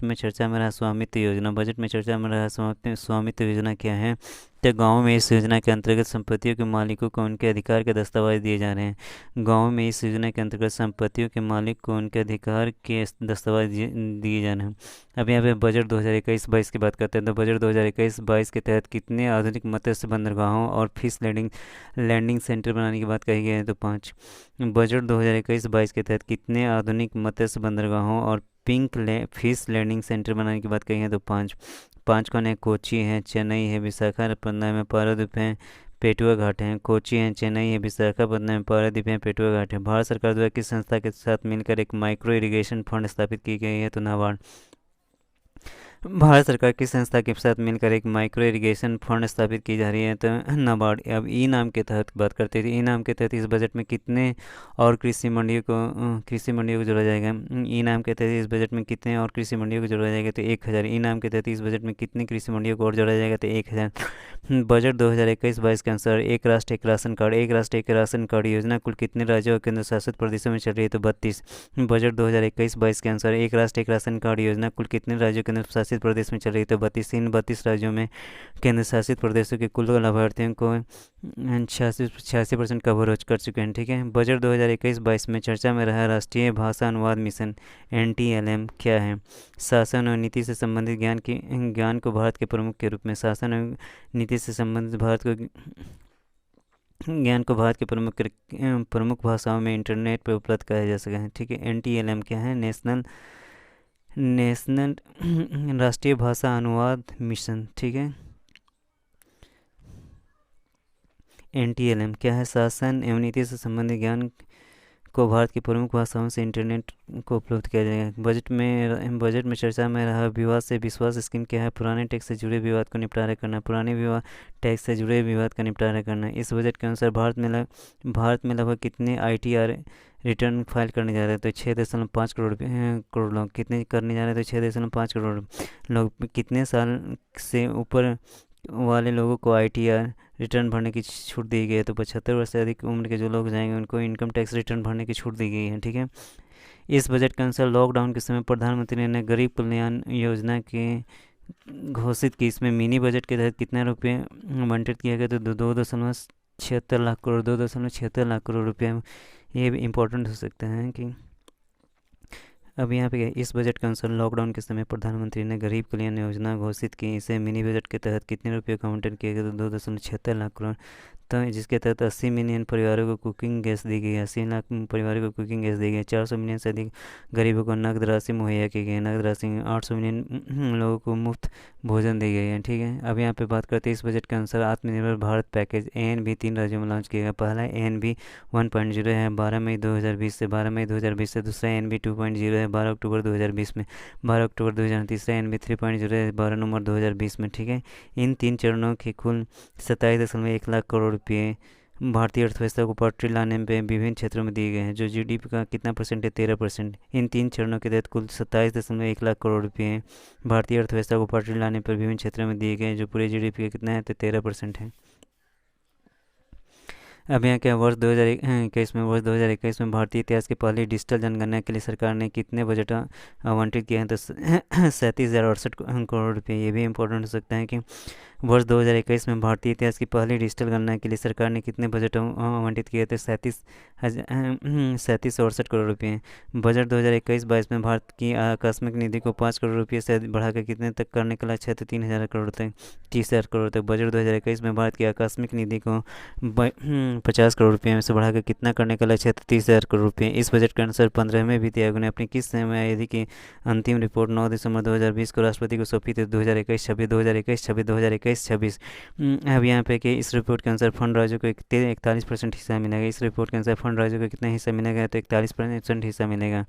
में चर्चा में रहा स्वामित्व योजना। बजट में चर्चा में रहा स्वामित्व योजना क्या है? तो गाँव में इस योजना के अंतर्गत संपत्तियों के मालिकों को उनके अधिकार के दस्तावेज दिए जा रहे हैं। गाँव में इस योजना के अंतर्गत संपत्तियों के मालिक को उनके अधिकार के दस्तावेज दिए जा रहे हैं। अब यहाँ पे बजट 2021-22 की बात करते हैं। तो बजट 2021-22 के तहत कितने आधुनिक मत्स्य बंदरगाहों और फिश लैंडिंग सेंटर बनाने की बात कही गई है? तो 5। बजट 2021-22 के तहत कितने आधुनिक मत्स्य बंदरगाहों और फिश लैंडिंग सेंटर बनाने की बात करेंगे तो पाँच पाँच कौन है, कोची है, चेन्नई है, विशाखापट्टनम में पारादीप है, पेटुआ घाट है। कोची है, चेन्नई है, विशाखापट्टनम में पारादीप है, पेटुआ घाट है। भारत सरकार द्वारा किस संस्था के साथ मिलकर एक माइक्रो इरिगेशन फंड स्थापित की गई है, तो नाबार्ड। भारत सरकार की संस्था के साथ मिलकर एक माइक्रो इरिगेशन फंड स्थापित की जा रही है, तो नाबार्ड। अब ई नाम के तहत बात करते हैं, ई नाम के तहत इस बजट में कितने और कृषि मंडियों को जोड़ा जाएगा। ई नाम के तहत इस बजट में कितने और कृषि मंडियों को जोड़ा जाएगा, तो 1000। ई नाम के तहत इस बजट में कितनी कृषि मंडियों को और जोड़ा जाएगा, तो 1000। बजट 2021-22 के अनुसार एक राष्ट्र एक राशन कार्ड योजना कुल कितने राज्यों और केंद्र शासित प्रदेशों में चल रही है, तो 32। बजट 2021-22 के अनुसार एक राष्ट्र एक राशन कार्ड योजना कुल कितने राज्यों केंद्र शासित प्रदेश में चल रही है, तो 32। इन 32 राज्यों में केंद्र शासित प्रदेशों के कुल लाभार्थियों को 86% कवरेज कर चुके हैं। ठीक है। बजट 2021-22 में चर्चा में रहा राष्ट्रीय भाषा अनुवाद मिशन NTLM क्या है। शासन और नीति से संबंधित ज्ञान को भारत के प्रमुख के रूप में, शासन और नीति से संबंधित ज्ञान को भारत के प्रमुख भाषाओं में इंटरनेट पर उपलब्ध कराया जा सका है। ठीक है। NTLM क्या है, नेशनल राष्ट्रीय भाषा अनुवाद मिशन। ठीक है। NTLM क्या है, शासन एवं नीति से संबंधित ज्ञान को भारत की प्रमुख भाषाओं से इंटरनेट को उपलब्ध किया जाएगा। बजट में चर्चा में रहा विवाद से विश्वास स्कीम क्या है, पुराने टैक्स से जुड़े विवाद को निपटारा करना, टैक्स से जुड़े विवाद का निपटारा करना। इस बजट के अनुसार भारत में लगभग कितने ITR रिटर्न फाइल करने जा रहे हैं, तो 6.5 करोड़ लोग। कितने करने जा रहे हैं, तो 6.5 करोड़ लोग। कितने साल से ऊपर वाले लोगों को ITR रिटर्न भरने की छूट दी गई है, तो 75 वर्ष से अधिक उम्र के जो लोग जाएंगे उनको इनकम टैक्स रिटर्न भरने की छूट दी गई है। ठीक है। इस बजट के अनुसार लॉकडाउन के समय प्रधानमंत्री ने गरीब कल्याण योजना के घोषित की। इसमें मिनी बजट के तहत कितने रुपये आवंटित किया गया, तो 2.76 लाख करोड़ 2.76 लाख करोड़ रुपये। ये भी इम्पोर्टेंट हो सकते हैं कि अब यहाँ पे इस बजट के अनुसार लॉकडाउन के समय प्रधानमंत्री ने गरीब कल्याण योजना घोषित की। इसे मिनी बजट के तहत कितने रुपये का आवंटन किया गया, तो 2.76 लाख करोड़। तो जिसके तहत 80 मिलियन परिवारों को कुकिंग गैस दी गई, 80 लाख परिवारों को कुकिंग गैस दी गई। 400 मिलियन से अधिक गरीबों को नकद राशि मुहैया की गई। नकद राशि 800 मिलियन लोगों को मुफ्त भोजन दी गई है। ठीक है। अब यहाँ पे बात करते हैं इस बजट के अनुसार आत्मनिर्भर भारत पैकेज ANB 3 राज्यों में लॉन्च किया गया। पहला ANB 1.0 है 12 मई 2020 से, दूसरा ANB 2.0 है 12 अक्टूबर 2020 में, 12 अक्टूबर 2000। तीसरा ANB 3.0 है 12 नवंबर 2020 में। ठीक है। इन 3 चरणों के कुल 27.1 लाख करोड़ रुपये भारतीय अर्थव्यवस्था को पटरी लाने में विभिन्न क्षेत्रों में दिए गए हैं। जो GDP का कितना परसेंट है, 13%। इन 3 चरणों के तहत कुल 27.1 लाख करोड़ रुपये भारतीय अर्थव्यवस्था को पटरी लाने पर विभिन्न क्षेत्रों में दिए गए हैं, जो पूरे GDP का कितना है, तो 13% है। अब यहाँ क्या वर्ष 2021 में भारतीय इतिहास की पहली डिजिटल जनगणना के लिए सरकार ने कितने बजट आवंटित किए हैं, तो 37,068 करोड़ रुपये। ये भी इम्पोर्टेंट हो सकता है कि वर्ष 2021 में भारतीय इतिहास की पहली डिजिटल गणना के लिए सरकार ने कितने बजट आवंटित किए थे, 3768 करोड़ रुपये। बजट 2021-22 में भारत की आकस्मिक निधि को 5 करोड़ रुपये से बढ़ाकर कितने तक करने का लक्ष्य है, तो 3,000 करोड़ तक, 30,000 करोड़ तक। बजट 2021 में भारत की आकस्मिक निधि को 50 करोड़ रुपये में से बढ़ाकर कितना करने का लक्ष्य है, तो 30,000 करोड़ रुपये। इस बजट के अनुसार 15वें वित्त आयोग ने अपनी किस समयावधि की अंतिम रिपोर्ट 9 दिसंबर 2020 को राष्ट्रपति को सौंपी थी, 2021-26। अब यहाँ पे कि इस रिपोर्ट के अनुसार फंड राज्यों को 41% हिस्सा मिलेगा। इस रिपोर्ट के अनुसार फंड राज्यों को कितना हिस्सा मिलेगा, तो 41% हिस्सा मिलेगा।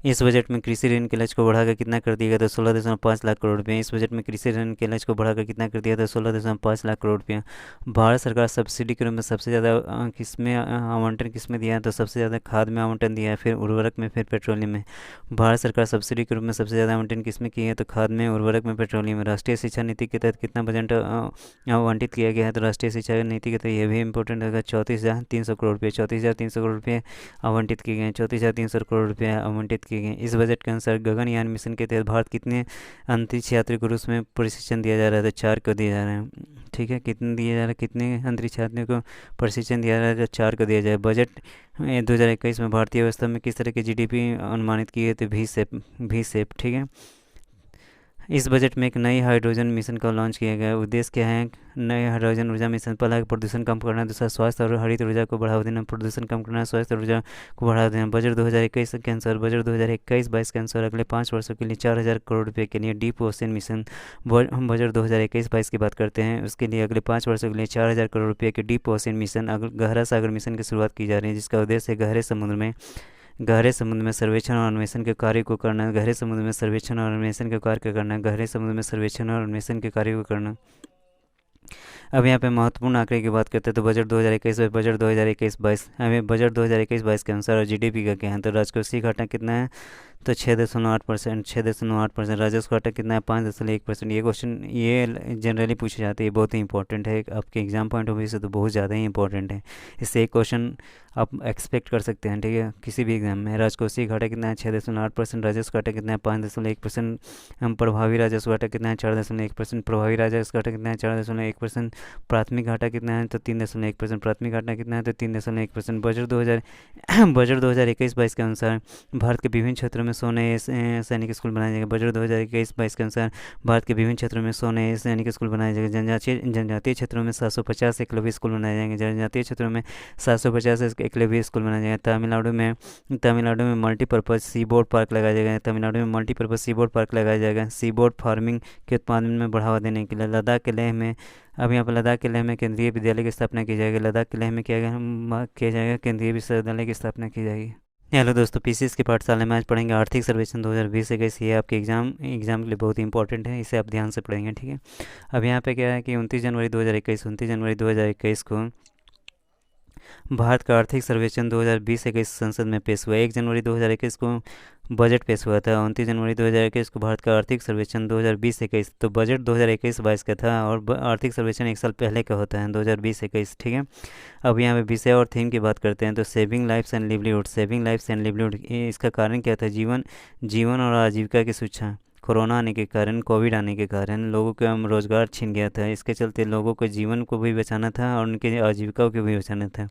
इस बजट में कृषि ऋण के लक्ष्य को बढ़ाकर कितना कर दिया गया, तो 16.5 लाख करोड़ रुपये। इस बजट में कृषि ऋण के लक्ष्य को बढ़ाकर कितना कर दिया, तो 16.5 लाख करोड़ रुपये। भारत सरकार सब्सिडी के रूप में सबसे ज़्यादा आवंटन किसमें दिया है, तो सबसे ज़्यादा खाद में आवंटन दिया है, फिर उर्वरक में, फिर पेट्रोलियम में। भारत सरकार सब्सिडी के रूप में सबसे ज़्यादा आवंटन किसमें की है, तो खाद में, उर्वरक में, पेट्रोलियम में। राष्ट्रीय शिक्षा नीति के तहत कितना बजट आवंटित किया गया है, तो राष्ट्रीय शिक्षा नीति के तहत यह भी इंपॉर्टेंट होगा 34,300 करोड़ रुपये। 34,300 करोड़ रुपये आवंटित किए गए, 34,300 करोड़ रुपये आवंटित किए गए। इस बजट के अनुसार गगनयान मिशन के तहत भारत कितने अंतरिक्ष यात्री को रूस में प्रशिक्षण दिया जा रहा है, तो 4 को दिया जा रहा है। ठीक है। कितने दिया जा रहा है, कितने अंतरिक्ष यात्रियों को प्रशिक्षण दिया जा रहा है, तो 4 को दिया जाए। बजट 2021 में भारतीय अर्थव्यवस्था में किस तरह की GDP अनुमानित की है, तो V शेप। ठीक है। इस बजट में एक नई हाइड्रोजन मिशन का लॉन्च किया गया है। उद्देश्य क्या है? नए हाइड्रोजन ऊर्जा मिशन, पहला है प्रदूषण कम करना, दूसरा स्वास्थ्य और हरित ऊर्जा को बढ़ावा देना। प्रदूषण कम करना, स्वास्थ्य और ऊर्जा को बढ़ावा देना। बजट 2021 के अनुसार, बजट 2021-22 के अनुसार अगले 5 वर्षों के लिए 4,000 करोड़ रुपये के लिए डीप ओशन मिशन। हम बजट 2021-22 की बात करते हैं, उसके लिए अगले 5 वर्षों के लिए 4,000 करोड़ रुपये के डीप ओशन मिशन गहरा सागर मिशन की शुरुआत की जा रही है, जिसका उद्देश्य है गहरे समुद्र में सर्वेक्षण और अन्वेषण के कार्य को करना। गहरे समुद्र में सर्वेक्षण और अन्वेषण के कार्य को करना। गहरे समुद्र में सर्वेक्षण और अन्वेषण के कार्य को करना। अब यहाँ पे महत्वपूर्ण आंकड़े की बात करते हैं तो बजट 2021 और बजट 2021-22, हमें बजट 2021-22 के अनुसार जीडीपी का क्या है तो राजकोषीय घाटा कितना है तो 6.8%। 6.8%। राजस्व घाटा कितना है? 5.1%। ये क्वेश्चन ये जनरली पूछे जाते हैं, बहुत ही इंपॉर्टेंट है आपके एग्जाम पॉइंट ऑफ व्यू से, तो बहुत ज़्यादा ही इंपॉर्टेंट है। इससे एक क्वेश्चन आप एक्सपेक्ट कर सकते हैं, ठीक है, किसी भी एग्जाम में। राजकोषीय घाटा कितना है? 6.8%। राजस्व घाटा कितना है? 5.1%। प्रभावी राजस्व घाटा कितना है? 4.1%। प्रभावी राजस्व घाटा कितना है? 4.1%। प्राथमिक घाटा कितना है तो 3.1%। प्राथमिक घाटा कितना है तो 3.1%। बजट 2021-22 के अनुसार भारत के विभिन्न क्षेत्रों में 100 नए सैनिक स्कूल बनाए जाएंगे। बजट 2021-22 के अनुसार भारत के विभिन्न क्षेत्रों में 100 नए सैनिक स्कूल बनाए जाएंगे। जनजातीय क्षेत्रों में 750 एकलव्य स्कूल बनाए जाएंगे। जनजातीय क्षेत्रों में 750 एकलव्य स्कूल बनाए जाएंगे। तमिलनाडु में मल्टीपर्पज़ सीबोर्ड पार्क लगाया जाएगा। तमिलनाडु में मल्टीपर्पज़ सीबोर्ड पार्क लगाया जाएगा सीबोर्ड फार्मिंग के उत्पादन में बढ़ावा देने के लिए। लद्दाख के लेह में अब यहाँ पर लद्दाख के लेह में केंद्रीय विद्यालय की स्थापना की जाएगी। लद्दाख के लेह में किया जाएगा केंद्रीय विश्वविद्यालय की स्थापना की जाएगी। हेलो दोस्तों, पीसीएस की पाठशाला में आज पढ़ेंगे आर्थिक सर्वेक्षण 2020-21। ये आपके एग्जाम के लिए बहुत ही इंपॉर्टेंट है, इसे आप ध्यान से पढ़ेंगे, ठीक है। अब यहाँ पे क्या है कि 29 जनवरी 2021 को भारत का आर्थिक सर्वेक्षण 2020-21 संसद में पेश हुआ। 1 जनवरी 2021 को बजट पेश हुआ था। 29 जनवरी 2021 को भारत का आर्थिक सर्वेक्षण 2020-21, तो बजट 2021-22 का था और आर्थिक सर्वेक्षण एक साल पहले का होता है, 2020-21, ठीक है। अब यहाँ पे विषय और थीम की बात करते हैं तो सेविंग लाइफ्स एंड लिवलीहुड। इसका कारण क्या था? जीवन और आजीविका की सुरक्षा। कोरोना आने के कारण, कोविड आने के कारण लोगों का रोज़गार छिन गया था। इसके चलते लोगों को जीवन को भी बचाना था और उनके आजीविका को भी बचाना था।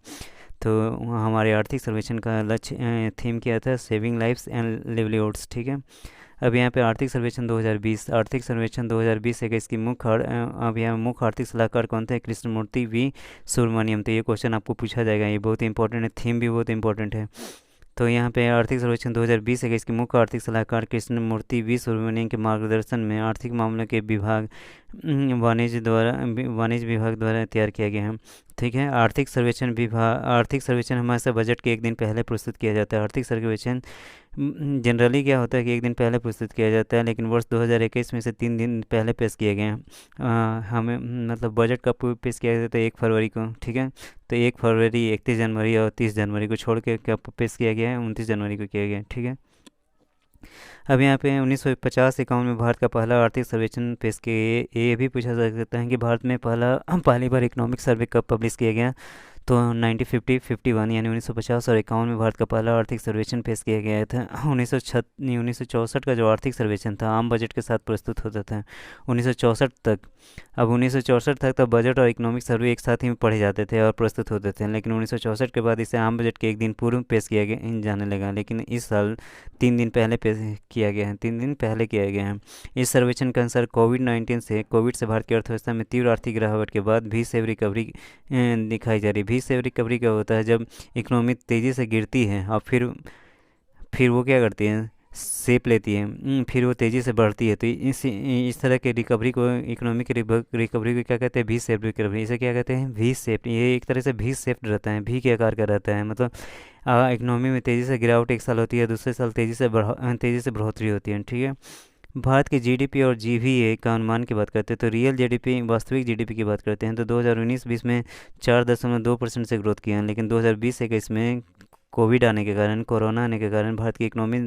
तो हमारे आर्थिक सर्वेक्षण का लक्ष्य थीम क्या था? सेविंग लाइफ्स एंड लिवलीहुड्स, ठीक है। अब यहाँ पे आर्थिक सर्वेक्षण 2020 की अब यहाँ मुख्य आर्थिक सलाहकार कौन थे? कृष्णमूर्ति वी सुब्रमण्यम। तो ये क्वेश्चन आपको पूछा जाएगा, ये बहुत इंपॉर्टेंट है, थीम भी बहुत इंपॉर्टेंट है। तो यहाँ पे आर्थिक सर्वेक्षण 2020-21 के मुख्य आर्थिक सलाहकार कृष्णमूर्ति वी सुब्रमण्यम के मार्गदर्शन में आर्थिक मामलों के विभाग वाणिज्य विभाग द्वारा तैयार किया गया है, ठीक है। आर्थिक सर्वेक्षण हमारे बजट के एक दिन पहले प्रस्तुत किया जाता है। आर्थिक सर्वेक्षण जनरली क्या होता है कि एक दिन पहले प्रस्तुत किया जाता है, लेकिन वर्ष 2021 में से 3 दिन पहले पेश किए गए हैं। हमें मतलब बजट कब पेश किया गया था? 1 फरवरी को, ठीक है। तो 1 फरवरी, 31 जनवरी और 30 जनवरी को छोड़ के कब पेश किया गया है? 29 जनवरी को किया गया है, ठीक है। अब यहाँ पे 1950-51 में भारत का पहला आर्थिक सर्वेक्षण पेश किया। ये भी पूछा जा सकता है कि भारत में पहली बार इकोनॉमिक सर्वे कब पब्लिश किया गया? तो 1951 यानी 1950 और 51 में भारत का पहला आर्थिक सर्वेक्षण पेश किया गया था। 1964 का जो आर्थिक सर्वेक्षण था आम बजट के साथ प्रस्तुत होता था 1964 तक। अब 1964 तक तो बजट और इकोनॉमिक सर्वे एक साथ ही पढ़े जाते थे और प्रस्तुत होते थे, लेकिन 1964 के बाद इसे आम बजट के एक दिन पूर्व पेश किया जाने लगा। लेकिन इस साल 3 दिन पहले पेश किया गया है, 3 दिन पहले किया गया है। इस सर्वेक्षण के अनुसार कोविड से भारत की अर्थव्यवस्था में तीव्र आर्थिक गिरावट के बाद भी सेव रिकवरी दिखाई जा रही है। सेव रिकवरी क्या होता है? जब इकोनॉमी तेज़ी से गिरती है और फिर वो क्या करती है? शेप लेती है, फिर वो तेज़ी से बढ़ती है। तो इस तरह के रिकवरी को, इकोनॉमिक रिकवरी को क्या कहते हैं? V shape recovery. इसे क्या कहते हैं? V shape. ये एक तरह से वी शेप रहता है, वी के आकार का रहता है। मतलब इकोनॉमी में तेज़ी से गिरावट एक साल होती है, दूसरे साल तेज़ी से बढ़ोतरी होती है, ठीक है। भारत की जीडीपी और जीवीए का अनुमान की बात करते हैं तो रियल जीडीपी, वास्तविक जीडीपी की बात करते हैं तो 2019-20 में 4.2% से ग्रोथ किया, लेकिन 2020-21 में कोरोना आने के कारण भारत की इकोनॉमी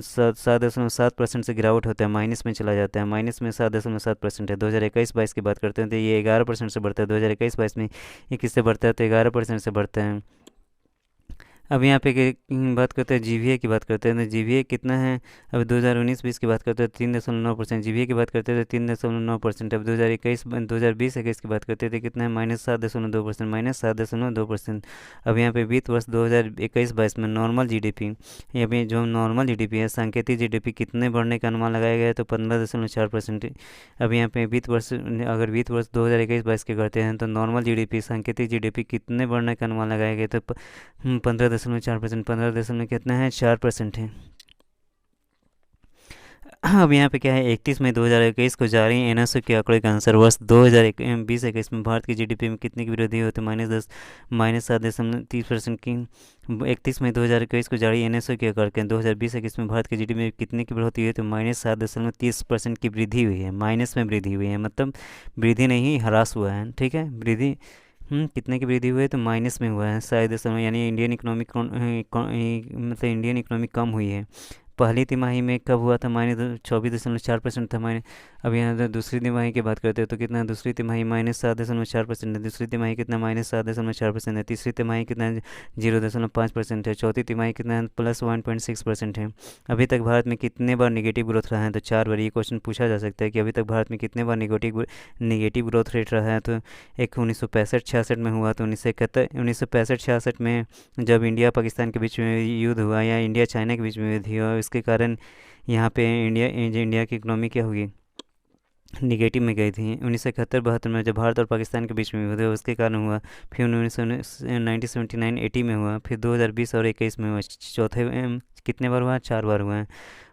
7.7% से गिरावट होता है, माइनस में चला जाता है। माइनस में 7.7% है। 2021-22 की बात करते हैं तो ये 11% से बढ़ता है। 2021-22 में ये किससे बढ़ता है? तो 11% से बढ़ता है। अब यहाँ पे बात करते हैं जीवीए की बात करते हैं तो जीवीए कितना है। अब 2019-20 की बात करते हैं 3.9%। जीवीए की बात करते थे 3.9%। अब 2021-2020-21 की बात करते थे कितना है -7.2%, -7.2%। अब यहाँ पे वित्त वर्ष 2021-22 में नॉर्मल जीडीपी, अभी जो नॉर्मल जीडीपी है सांकेतिक जीडीपी कितने बढ़ने का अनुमान लगाया गया है तो 15.4%। अब यहाँ पे वित्त वर्ष, अगर वित्त वर्ष 2021-22 के करते हैं तो नॉर्मल जीडीपी सांकेतिक जीडीपी कितने बढ़ने का अनुमान लगाया गया तो 15.4%। 15 कितना है 4% है। अब यहाँ पे क्या है 31 मई 2021 को जारी एनएसओ के आंकड़े के अनुसार वर्ष 2020-21 में भारत की जीडीपी में कितने की वृद्धि हुई तो -7.30% की। 31 मई 2021 को जारी एनएसओ के आंकड़े के 2020-21 में भारत की जीडीपी में कितने की बढ़ोतरी हुई तो -7.30% की वृद्धि हुई है। माइनस में वृद्धि हुई है, मतलब वृद्धि नहीं ह्रास हुआ है, ठीक है। वृद्धि कितने की वृद्धि हुई है तो माइनस में हुआ है 7.5, यानी इंडियन इकोनॉमिक मतलब इंडियन इकोनॉमी कम हुई है। पहली तिमाही में कब हुआ था -24.4% था माइनस। अब यहाँ तो दूसरी तिमाही की बात करते हैं तो कितना, दूसरी तिमाही -7.4% है। दूसरी तिमाही कितना -7.4% है। तीसरी तिमाही कितना 0.5% है। चौथी तिमाही कितना +1.6% है। अभी तक भारत में कितने बार निगेटिव ग्रोथ रहा है तो 4 बार। ये क्वेश्चन पूछा जा सकता है कि अभी तक भारत में कितने बार निगेटिव ग्रोथ रेट रहा है तो एक 1965-66 में हुआ, तो 1965-66 में जब इंडिया पाकिस्तान के बीच में युद्ध हुआ या इंडिया चाइना के बीच में युद्ध हुआ, इसके कारण यहाँ पे इंडिया की इकोनॉमी क्या होगी, निगेटिव में गई थी। 1971-72 में जब भारत और पाकिस्तान के बीच में युद्ध हुआ उसके कारण हुआ। फिर 1979-80 में हुआ। फिर 2020 और 21 में हुआ। चौथे कितने बार हुआ, 4 बार हुआ है।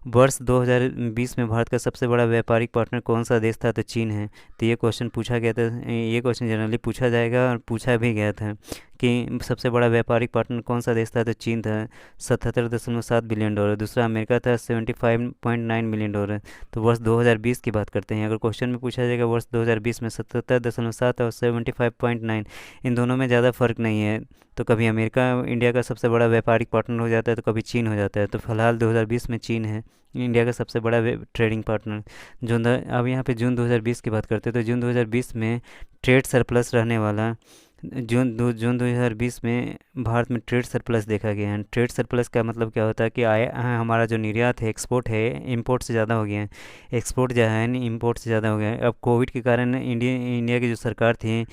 वर्ष 2020 में भारत का सबसे बड़ा व्यापारिक पार्टनर कौन सा देश था तो चीन है। तो ये क्वेश्चन पूछा गया था, ये क्वेश्चन जनरली पूछा जाएगा और पूछा भी गया था कि सबसे बड़ा व्यापारिक पार्टनर कौन सा देश था तो चीन था, $77.7 बिलियन। दूसरा अमेरिका था, $75.9 बिलियन। तो वर्ष 2020 की बात करते हैं। अगर क्वेश्चन में पूछा जाएगा वर्ष 2020 में 77.7 और 75.9, इन दोनों में ज़्यादा फर्क नहीं है। तो कभी अमेरिका इंडिया का सबसे बड़ा व्यापारिक पार्टनर हो जाता है तो कभी चीन हो जाता है। तो फिलहाल 2020 में चीन है इंडिया का सबसे बड़ा ट्रेडिंग पार्टनर। अब यहाँ पे जून 2020 की बात करते हैं तो जून 2020 में ट्रेड सरप्लस रहने वाला, जून 2020 में भारत में ट्रेड सरप्लस देखा गया है। ट्रेड सरप्लस का मतलब क्या होता है कि हमारा जो निर्यात है, एक्सपोर्ट है, इंपोर्ट से ज़्यादा हो गया है। एक्सपोर्ट जो है इंपोर्ट से ज़्यादा हो गया है। अब कोविड के कारण इंडिया की जो सरकार थी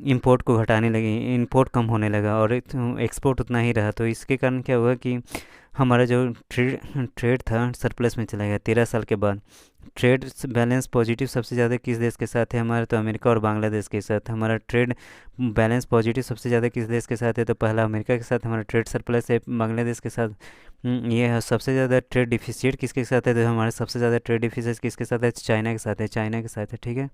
इंपोर्ट को घटाने लगी, इंपोर्ट कम होने लगा और एक्सपोर्ट उतना ही रहा। तो इसके कारण क्या हुआ कि हमारा जो ट्रेड था सरप्लस में चला गया 13 साल के बाद। ट्रेड बैलेंस पॉजिटिव सबसे ज़्यादा किस देश के साथ है हमारा तो अमेरिका और बांग्लादेश के साथ। हमारा ट्रेड बैलेंस पॉजिटिव सबसे ज़्यादा किस देश के साथ है तो पहला अमेरिका के साथ हमारा ट्रेड सरप्लस है, बांग्लादेश के साथ। ये है सबसे ज़्यादा ट्रेड डिफिसिट किसके साथ है तो हमारा सबसे ज़्यादा ट्रेड डिफिसिट किसके साथ है, चाइना के साथ है, चाइना के साथ है, ठीक है।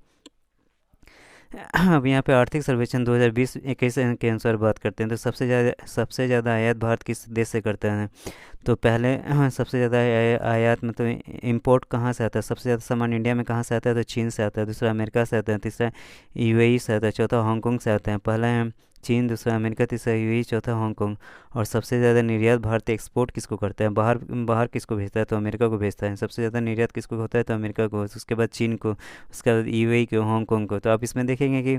अब यहाँ पे आर्थिक सर्वेक्षण 2020-21 के अनुसार बात करते हैं तो सबसे ज़्यादा आयात भारत किस देश से करता है तो पहले सबसे ज़्यादा आयात मतलब इंपोर्ट कहाँ से आता है, सबसे ज़्यादा सामान इंडिया में कहाँ से आता है तो चीन से आता है। दूसरा अमेरिका से आता है। तीसरा यूएई से आता है। चौथा हांगकांग से आता है। पहला है चीन, दूसरा अमेरिका, तीसरा यूएई, चौथा हांगकांग। और सबसे ज़्यादा निर्यात भारत एक्सपोर्ट किसको करता है, बाहर बाहर किसको भेजता है तो अमेरिका को भेजता है। सबसे ज़्यादा निर्यात किसको होता है तो अमेरिका को, उसके बाद चीन को, उसके बाद यूएई को, हांगकांग को। तो आप इसमें देखेंगे कि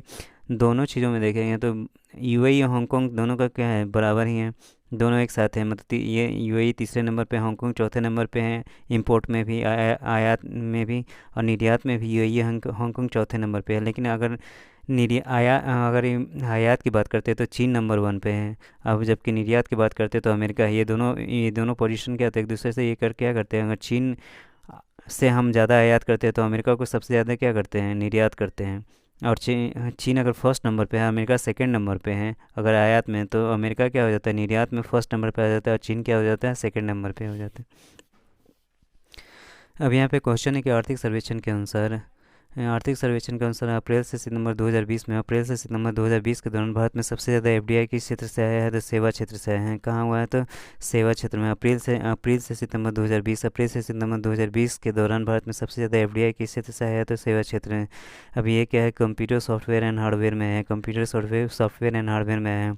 दोनों चीज़ों में देखेंगे तो यूएई और हांगकांग दोनों का क्या है, बराबर ही है, दोनों एक साथ हैं। मतलब ये यूएई तीसरे नंबर पे, हांगकांग चौथे नंबर पे है। इंपोर्ट में भी, आयात में भी और निर्यात में भी यूएई हांगकांग चौथे नंबर पे है। लेकिन अगर अगर आयात की बात करते हैं तो चीन नंबर 1 पे है। अब जबकि निर्यात की बात करते हैं तो अमेरिका है। ये दोनों पोजीशन क्या होते हैं एक दूसरे से, ये क्या करते हैं, अगर चीन से हम ज़्यादा आयात करते हैं तो अमेरिका को सबसे ज़्यादा क्या करते हैं, निर्यात करते हैं। और चीन अगर फर्स्ट नंबर पे है, अमेरिका सेकंड नंबर पे है अगर आयात में, तो अमेरिका क्या हो जाता है, निर्यात में फर्स्ट नंबर पे आ जाता है और चीन क्या हो जाता है, सेकंड नंबर पे हो जाता है। अब यहाँ पे क्वेश्चन है कि आर्थिक सर्वेक्षण के अनुसार अप्रैल से सितंबर 2020 के दौरान भारत में सबसे ज़्यादा एफडीआई किस क्षेत्र से आया है तो सेवा क्षेत्र से आया है। कहाँ हुआ है तो सेवा क्षेत्र में। अप्रैल से सितंबर 2020 के दौरान भारत में सबसे ज़्यादा एफडीआई किस क्षेत्र से आया है तो सेवा क्षेत्र में। अब ये क्या है, कंप्यूटर सॉफ्टवेयर एंड हार्डवेयर में है, कंप्यूटर सॉफ्टवेयर एंड हार्डवेयर में है।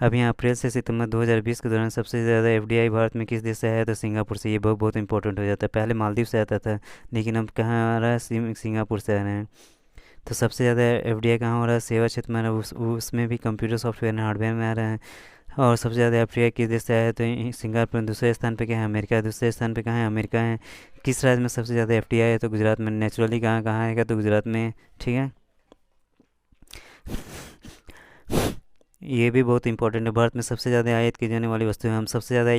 अब यहाँ अप्रैल से सितंबर 2020 के दौरान सबसे ज़्यादा एफडीआई भारत में किस देश से आया है तो सिंगापुर से। ये बहुत इंपॉर्टेंट हो जाता है। पहले मालदीव से आता था लेकिन अब कहाँ आ रहा है, सिंगापुर से आ रहे हैं। तो सबसे ज़्यादा एफडीआई कहाँ हो रहा है, सेवा क्षेत्र में उसमें भी कंप्यूटर सॉफ्टवेयर एंड हार्डवेयर में आ रहा है। और सबसे ज़्यादा एफडीआई किस देश से आया है, तो सिंगापुर। दूसरे स्थान पे क्या है, अमेरिका। दूसरे स्थान पे कहाँ है, अमेरिका है। किस राज्य में सबसे ज़्यादा एफडीआई है, तो गुजरात में। नेचुरली कहाँ कहाँ आएगा, तो गुजरात में। ठीक है, ये भी बहुत इंपॉर्टेंट है। भारत में सबसे ज़्यादा आयात की जाने वाली वस्तु है, हम सबसे ज़्यादा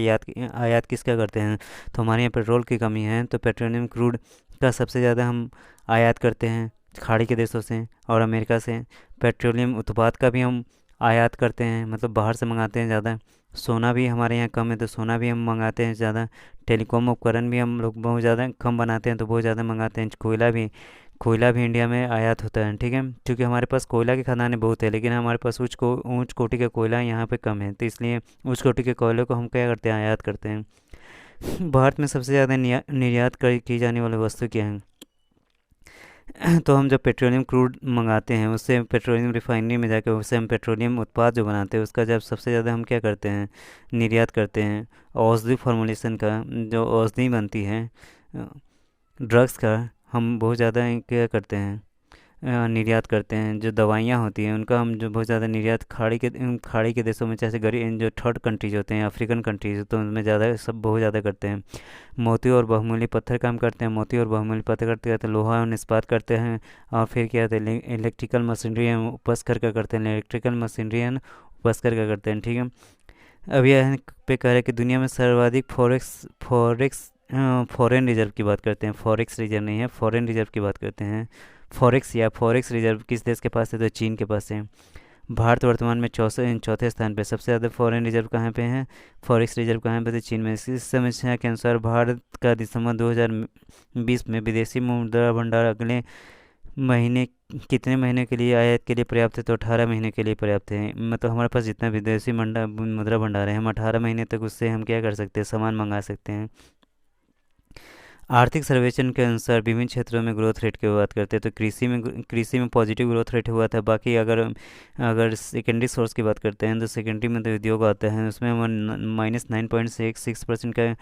आयात किसका करते हैं, तो हमारे यहाँ पेट्रोल की कमी है, तो पेट्रोलियम क्रूड का सबसे ज़्यादा हम आयात करते हैं खाड़ी के देशों से और अमेरिका से। पेट्रोलियम उत्पाद का भी हम आयात करते हैं, मतलब बाहर से मंगाते हैं ज़्यादा। सोना भी हमारे यहाँ कम है, तो सोना भी हम मंगाते हैं ज़्यादा। टेलीकॉम उपकरण भी हम लोग बहुत ज़्यादा कम बनाते हैं, तो बहुत ज़्यादा मंगाते हैं। कोयला भी इंडिया में आयात होता है। ठीक है, क्योंकि हमारे पास कोयला की खदानें बहुत है, लेकिन हमारे पास उच्च कोटि का कोयला यहाँ पे कम है, तो इसलिए उच्च कोटि के कोयले को हम क्या करते हैं, आयात करते हैं। भारत में सबसे ज़्यादा निर्यात की जाने वाली वस्तु क्या है, तो हम जब पेट्रोलियम क्रूड मंगाते हैं, उससे पेट्रोलियम रिफाइनरी में जाकर उससे हम पेट्रोलियम उत्पाद जो बनाते हैं, उसका जब सबसे ज़्यादा हम क्या करते हैं, निर्यात करते हैं। औषधि फॉर्मुलेशन का, जो औषधि बनती है ड्रग्स का, हम बहुत ज़्यादा क्या करते हैं, निर्यात करते हैं। जो दवाइयाँ होती हैं उनका हम जो बहुत ज़्यादा निर्यात खाड़ी के देशों में, जैसे गरीब जो थर्ड कंट्रीज होते हैं, अफ्रीकन कंट्रीज, तो उनमें ज़्यादा सब बहुत ज़्यादा करते हैं। मोती और बहुमूल्य पत्थर काम करते हैं, मोती और बहुमूल्य पत्थर करते करते लोहा और इस्पात करते हैं। और फिर क्या कहते हैं, इलेक्ट्रिकल मशीनरी एवं उपस्कर का करते हैं, इलेक्ट्रिकल मशीनरी एवं उपस्कर का करते हैं। ठीक है, अब यह पे कह रहे हैं कि दुनिया में सर्वाधिक फॉरेक्स फॉरेन रिजर्व की बात करते हैं, फॉरेक्स रिजर्व नहीं है, फॉरेन रिजर्व की बात करते हैं। फॉरेक्स रिजर्व किस देश के पास है, तो चीन के पास है। भारत वर्तमान में चौथे स्थान पे। सबसे ज़्यादा फॉरेन रिजर्व कहाँ पे हैं, फॉरेक्स रिजर्व कहाँ पे, तो चीन में। इस समीक्षा के अनुसार भारत का दिसंबर 2020 में विदेशी मुद्रा भंडार अगले महीने कितने महीने के लिए आयात के लिए पर्याप्त है, तो 18 महीने के लिए पर्याप्त है। मतलब हमारे पास जितना विदेशी मुद्रा भंडार है, हम 18 महीने तक उससे हम क्या कर सकते हैं, सामान मंगा सकते हैं। आर्थिक सर्वेक्षण के अनुसार विभिन्न क्षेत्रों में ग्रोथ रेट की बात करते हैं, तो कृषि में पॉजिटिव ग्रोथ रेट हुआ था। बाकी अगर अगर सेकेंडरी सोर्स की बात करते हैं, तो सेकेंडरी में तो उद्योग आता है, उसमें -9.66% का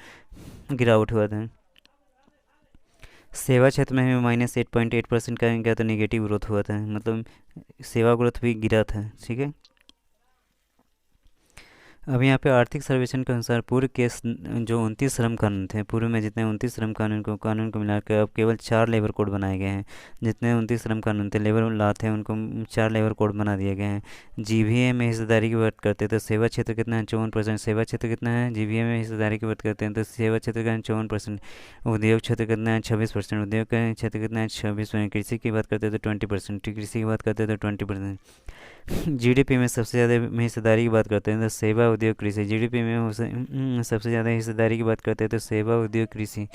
गिरावट हुआ था। सेवा क्षेत्र में भी -8.8% का क्या, तो निगेटिव ग्रोथ हुआ था, मतलब सेवा ग्रोथ भी गिरा था। ठीक है, अब यहाँ पे आर्थिक सर्वेक्षण के अनुसार पूर्व के जो 29 श्रम कानून थे, पूर्व में जितने 29 श्रम कानून को मिलाकर अब केवल 4 लेबर कोड बनाए गए हैं। जितने 29 श्रम कानून थे, लेबर लॉ थे, उनको 4 लेबर कोड बना दिए गए हैं। जीवीए में हिस्सेदारी की बात करते हैं, तो सेवा क्षेत्र कितना है, 54%। सेवा क्षेत्र कितना है, जीवीए में हिस्सेदारी की बात करते हैं, तो सेवा क्षेत्र का है 54%। उद्योग क्षेत्र कितना है, 26%। उद्योग का क्षेत्र कितना है, 26%। कृषि की बात करते हैं तो 20%। कृषि की बात करते हैं तो 20%। जीडीपी में सबसे ज़्यादा हिस्सेदारी की बात करते हैं, तो सेवा उद्योग कृषि। जीडीपी में सबसे ज़्यादा हिस्सेदारी की बात करते हैं, तो सेवा उद्योग कृषि।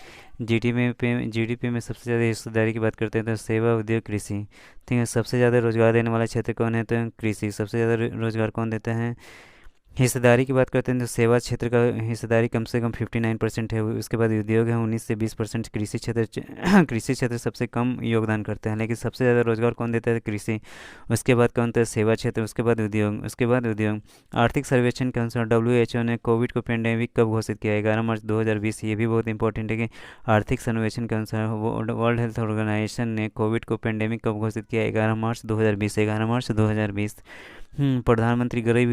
जीडीपी में सबसे ज़्यादा हिस्सेदारी की बात करते हैं, तो सेवा उद्योग कृषि। ठीक है, सबसे ज़्यादा रोजगार देने वाला क्षेत्र कौन है, तो कृषि। सबसे ज़्यादा रोजगार कौन देता है, हिस्सेदारी की बात करते हैं, तो सेवा क्षेत्र का हिस्सेदारी कम से कम 59% है। उसके बाद उद्योग है 19 से 20%। कृषि क्षेत्र सबसे कम योगदान करते हैं, लेकिन सबसे ज़्यादा रोजगार कौन देता है, कृषि। उसके बाद कौन था, सेवा क्षेत्र। उसके बाद उद्योग। आर्थिक सर्वेक्षण के अनुसार WHO ने कोविड को पेंडेमिक कब घोषित किया, 11 मार्च 2020। ये भी बहुत इंपॉर्टेंट है कि आर्थिक सर्वेक्षण के अनुसार वर्ल्ड हेल्थ ऑर्गेनाइजेशन ने कोविड को पेंडेमिक कब घोषित किया, 11 मार्च 2020। 11 मार्च 2020। प्रधानमंत्री गरीब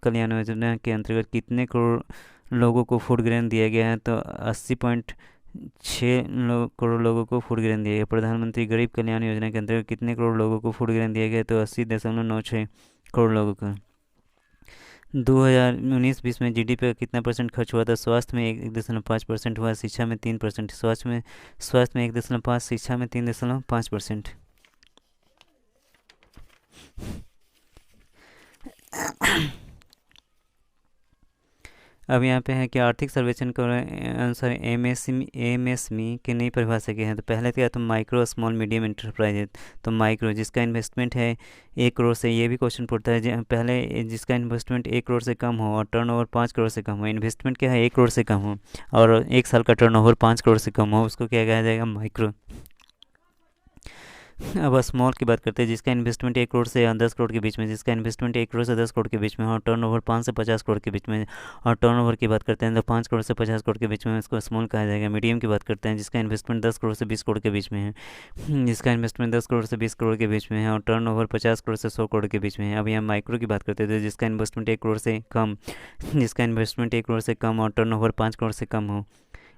कल्याण योजना के अंतर्गत कितने करोड़ लोगों को फूड ग्रेन दिया गया है, तो 80.6 करोड़ लोगों को फूड ग्रेन दिया गया। प्रधानमंत्री गरीब कल्याण योजना के अंतर्गत कितने करोड़ लोगों को फूड ग्रेन दिया गया, तो 80.96 करोड़ लोगों का। 2019-20 में जीडीपी का कितना परसेंट खर्च हुआ था, स्वास्थ्य में 1.5% हुआ, शिक्षा में 3%। स्वास्थ्य में 1.5, शिक्षा में 3.5%। अब यहाँ पे है कि आर्थिक सर्वेक्षण के अनुसार एमएसएमई की नई परिभाषा की है, तो पहले क्या, तो माइक्रो स्मॉल मीडियम इंटरप्राइज। तो माइक्रो जिसका इन्वेस्टमेंट है 1 करोड़ से, ये भी क्वेश्चन पूछता है पहले, जिसका इन्वेस्टमेंट 1 करोड़ से कम हो और टर्नओवर 5 करोड़ से कम हो। इन्वेस्टमेंट क्या है, 1 करोड़ से कम हो और 1 साल का टर्नओवर 5 करोड़ से कम हो, उसको क्या कहा जाएगा, माइक्रो। अब स्मॉल की बात करते हैं, जिसका इन्वेस्टमेंट 1 करोड़ से 10 करोड़ के बीच में, जिसका इन्वेस्टमेंट 1 करोड़ से 10 करोड़ के बीच में और टर्नओवर 5 से 50 करोड़ के बीच में। और टर्नओवर की बात करते हैं तो 5 करोड़ से 50 करोड़ के बीच में इसको स्मॉल कहा जाएगा। मीडियम की बात करते हैं, जिसका इन्वेस्टमेंट 10 करोड़ से 20 करोड़ के बीच में है, जिसका इन्वेस्टमेंट 10 करोड़ से 20 करोड़ के बीच में है और टर्नओवर 50 करोड़ से 100 करोड़ के बीच में है। अब यहाँ माइक्रो की बात करते हैं, तो जिसका इन्वेस्टमेंट 1 करोड़ से कम, जिसका इन्वेस्टमेंट 1 करोड़ से कम और टर्नओवर 5 करोड़ से कम हो।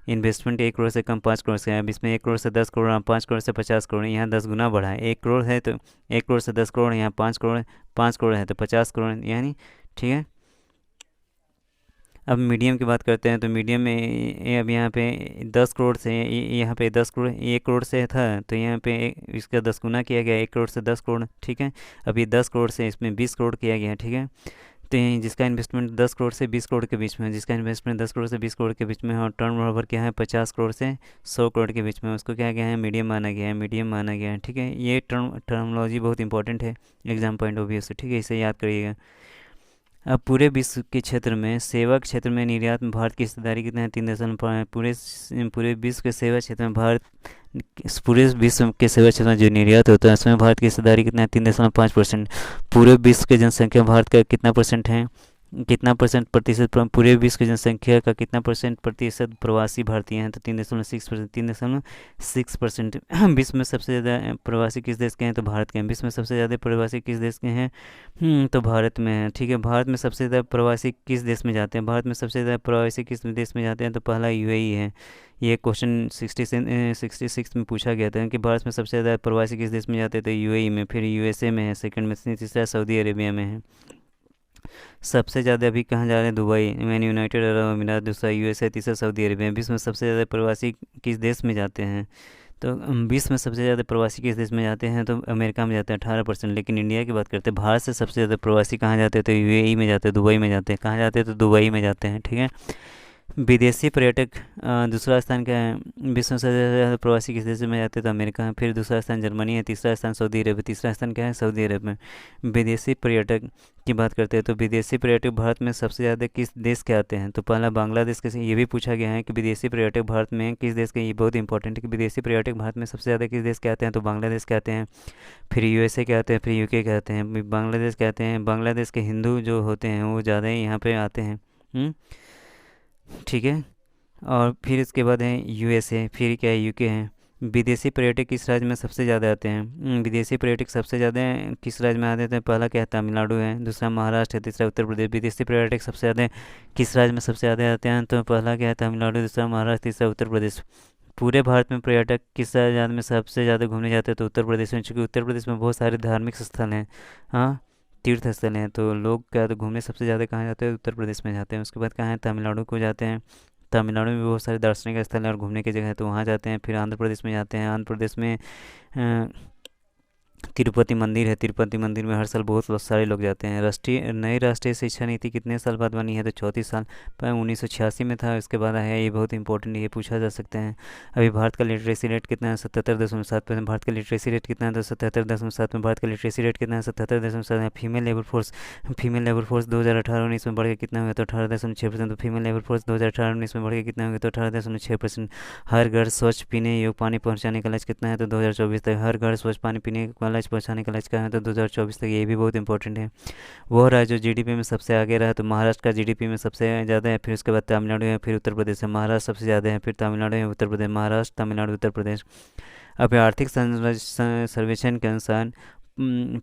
इन्वेस्टमेंट 1 करोड़ से कम 5 करोड़ से है। अब इसमें 1 करोड़ से 10 करोड़ और 5 करोड़ से 50 करोड़, यहाँ 10 गुना बढ़ा है। 1 करोड़ है तो 1 करोड़ से 10 करोड़, यहाँ 5 करोड़, 5 करोड़ है तो 50 करोड़, यानी ठीक है। अब मीडियम की बात करते हैं, तो मीडियम में अब यहाँ पे 10 करोड़ से यहाँ पे 10 करोड़, 1 करोड़ से था तो यहाँ पे इसका 10 गुना किया गया, 1 करोड़ से 10 करोड़, ठीक है। अब ये 10 करोड़ से इसमें 20 करोड़ किया गया, ठीक है। तो ये जिसका इन्वेस्टमेंट 10 करोड़ से 20 करोड़ के बीच में है, जिसका इन्वेस्टमेंट 10 करोड़ से 20 करोड़ के बीच में है और टर्न ओवर क्या है 50 करोड़ से 100 करोड़ के बीच में, उसको क्या गया है मीडियम माना गया है, मीडियम माना गया है, ठीक है। ये टर्मोलॉजी बहुत इंपॉर्टेंट है एग्जाम पॉइंट ऑफ व्यू से, ठीक है, इसे याद करिएगा। अब पूरे विश्व के क्षेत्र में सेवा क्षेत्र में निर्यात में भारत की हिस्सेदारी कितना है? 3.5। पूरे विश्व के सेवा क्षेत्र में भारत, पूरे विश्व के सेवा क्षेत्र में जो निर्यात होता है उसमें भारत की हिस्सेदारी कितना है? 3.5%। पूरे विश्व की जनसंख्या भारत का कितना परसेंट है, कितना परसेंट प्रतिशत पूरे विश्व की जनसंख्या का कितना प्रतिशत प्रवासी भारतीय हैं? तो 3.6%, 3.6%। विश्व में सबसे ज़्यादा प्रवासी किस देश के हैं? तो भारत के हैं। विश्व में सबसे ज़्यादा प्रवासी किस देश के हैं? तो भारत में है, ठीक है। भारत में सबसे ज़्यादा प्रवासी किस देश में जाते हैं? भारत में सबसे ज़्यादा प्रवासी किस देश में जाते हैं? तो पहला यूएई है। ये क्वेश्चन 66 में पूछा गया था कि भारत में सबसे ज़्यादा प्रवासी किस देश में जाते हैं? तो यूएई में, फिर यूएसए में है सेकंड में, तीसरा सऊदी अरेबिया में है। सबसे ज़्यादा अभी कहाँ जा रहे हैं? दुबई, मैंने यूनाइटेड अरब अमीरात, दूसरा यूएसए, तीसरा सऊदी अरेबिया। विश्व में सबसे ज़्यादा प्रवासी किस देश में जाते हैं? तो विश्व में सबसे ज़्यादा प्रवासी किस देश में जाते हैं? तो अमेरिका में जाते हैं 18%। लेकिन इंडिया की बात करते हैं, भारत से सबसे ज़्यादा प्रवासी कहाँ जाते हैं? तो यूएई में जाते हैं, दुबई में जाते हैं। कहाँ जाते हैं? तो दुबई में जाते हैं, ठीक है। विदेशी पर्यटक दूसरा स्थान क्या है? विश्व में सबसे ज़्यादा प्रवासी किस देश में जाते हैं? तो अमेरिका है। फिर दूसरा स्थान जर्मनी है, तीसरा स्थान सऊदी अरब है, तीसरा स्थान क्या है? सऊदी अरब में। विदेशी पर्यटक की बात करते हैं, तो विदेशी पर्यटक भारत में सबसे ज़्यादा किस देश के आते हैं? तो पहला बांग्लादेश के, ये भी पूछा गया है कि विदेशी पर्यटक भारत में किस देश के, ये बहुत इंपॉर्टेंट है कि विदेशी पर्यटक भारत में सबसे ज़्यादा किस देश के आते हैं? तो बांग्लादेश के आते हैं। फिर यूएसए के आते हैं, फिर यूके के आते हैं, बांग्लादेश के आते हैं। बांग्लादेश के हिंदू जो होते हैं वो ज़्यादा ही यहाँ पे आते हैं, ठीक है। और फिर इसके बाद है यूएसए, फिर क्या है? यूके है। विदेशी पर्यटक किस राज्य में सबसे ज़्यादा आते हैं? विदेशी पर्यटक सबसे ज़्यादा किस राज्य में आते हैं? पहला क्या है? तमिलनाडु है, दूसरा महाराष्ट्र है, तीसरा उत्तर प्रदेश। विदेशी पर्यटक सबसे ज़्यादा किस राज्य में सबसे ज़्यादा आते हैं? तो पहला क्या है? तमिलनाडु, दूसरा महाराष्ट्र, तीसरा उत्तर प्रदेश। पूरे भारत में पर्यटक किस राज्य में सबसे ज़्यादा घूमने जाते हैं? तो उत्तर प्रदेश में, चूँकि उत्तर प्रदेश में बहुत सारे धार्मिक स्थल हैं, हाँ, तीर्थ स्थल हैं, तो लोग क्या तो घूमने सबसे ज़्यादा कहाँ जाते हैं? उत्तर प्रदेश में जाते हैं। उसके बाद कहाँ है? तमिलनाडु को जाते हैं। तमिलनाडु में भी बहुत सारे दार्शनिक स्थल हैं और घूमने की जगह है, तो वहाँ जाते हैं। फिर आंध्र प्रदेश में जाते हैं। आंध्र प्रदेश में तिरुपति मंदिर है, तिरुपति मंदिर में हर साल बहुत सारे लोग जाते हैं। नई राष्ट्रीय शिक्षा नीति कितने साल बाद बनी है? तो 34 साल पर 1986 में था, इसके बाद आया। ये बहुत इंपॉर्टेंट, ये पूछा जा सकता है। अभी भारत का लिटरेसी रेट कितना है? 77.7%। भारत का लिटरेसी रेट कितना है? तो 77.7 में भारत का लिटरेसी रेट कितना है? 77.7। फीमेल लेबर फोर्स 2018-19 में बढ़ के कितना हुआ? तो 18.6%। तो फीमेल लेबर फोर्स 2018-19 में बढ़ के कितना हुआ? तो 18.6%। हर घर स्वच्छ पीने योग्य पानी पहुँचाने का लक्ष्य कितना है? तो 2024 तक हर घर स्वच्छ पानी पीने का लक्ष्य पहुँचाने का लक्ष्य क्या है? तो 2024 तक। ये भी बहुत इंपॉर्टेंट है। वो राज्य जो जीडीपी में सबसे आगे रहा, तो महाराष्ट्र का जीडीपी में सबसे ज़्यादा है, फिर उसके बाद तमिलनाडु है, फिर उत्तर प्रदेश है। महाराष्ट्र सबसे ज़्यादा है, फिर तमिलनाडु है, उत्तर प्रदेश, महाराष्ट्र, तमिलनाडु, उत्तर प्रदेश। अब आर्थिक सर्वेक्षण के अनुसार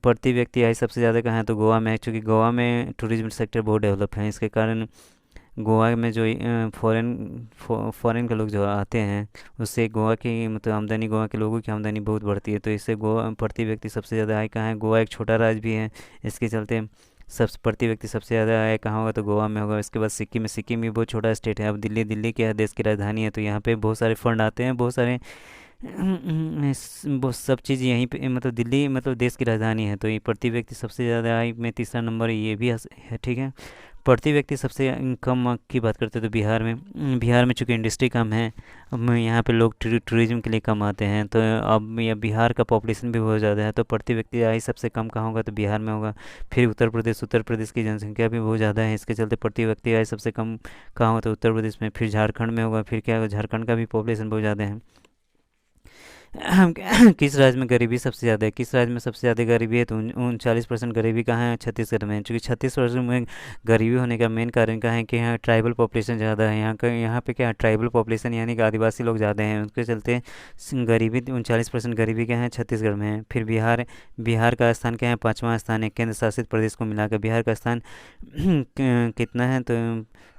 प्रति व्यक्ति आय सबसे ज़्यादा कहाँ है? तो गोवा में है, क्योंकि गोवा में टूरिज्म सेक्टर बहुत डेवलप है। इसके कारण गोवा में जो फॉरेन के लोग जो आते हैं, उससे गोवा की मतलब आमदनी, गोवा के लोगों की आमदनी बहुत बढ़ती है। तो इससे गोवा प्रति व्यक्ति सबसे ज़्यादा आय कहाँ है? गोवा एक छोटा राज्य भी है, इसके चलते सब प्रति व्यक्ति सबसे ज़्यादा आय कहाँ होगा? तो गोवा में होगा। इसके बाद सिक्किम में, सिक्किम भी बहुत छोटा स्टेट है। अब दिल्ली क्या है? देश की राजधानी है, तो यहाँ पे बहुत सारे फंड आते हैं, बहुत सारे वो सब चीज़ यहीं पे, मतलब दिल्ली मतलब देश की राजधानी है, तो ये प्रति व्यक्ति सबसे ज़्यादा आय में तीसरा नंबर ये भी है, ठीक है। प्रति व्यक्ति सबसे कम की बात करते हैं तो बिहार में चूँकि इंडस्ट्री कम है, अब यहाँ पे लोग टूरिज्म के लिए कम आते हैं, तो अब यह बिहार का पॉपुलेशन भी बहुत ज़्यादा है, तो प्रति व्यक्ति आय सबसे कम कहाँ होगा? तो बिहार में होगा। फिर उत्तर प्रदेश की जनसंख्या भी बहुत ज़्यादा है, इसके चलते प्रति व्यक्ति आय सबसे कम कहाँ होगा? तो उत्तर प्रदेश में। फिर झारखंड में होगा। फिर क्या होगा? झारखंड का भी पॉपुलेशन बहुत ज़्यादा है। किस राज्य में गरीबी सबसे ज़्यादा है? किस राज्य में सबसे ज़्यादा गरीबी है? तो 39% गरीबी कहाँ है? छत्तीसगढ़ में। चूँकि छत्तीसगढ़ में गरीबी होने का मेन कारण क्या है कि यहाँ ट्राइबल पॉपुलेशन ज़्यादा है। यहाँ पे क्या ट्राइबल पॉपुलेशन यानी कि आदिवासी लोग ज़्यादा हैं, उसके चलते गरीबी 39% गरीबी क्या है? छत्तीसगढ़ में है। फिर बिहार, बिहार का स्थान क्या है? 5वां स्थान है केंद्र शासित प्रदेश को मिलाकर। बिहार का स्थान कितना है? तो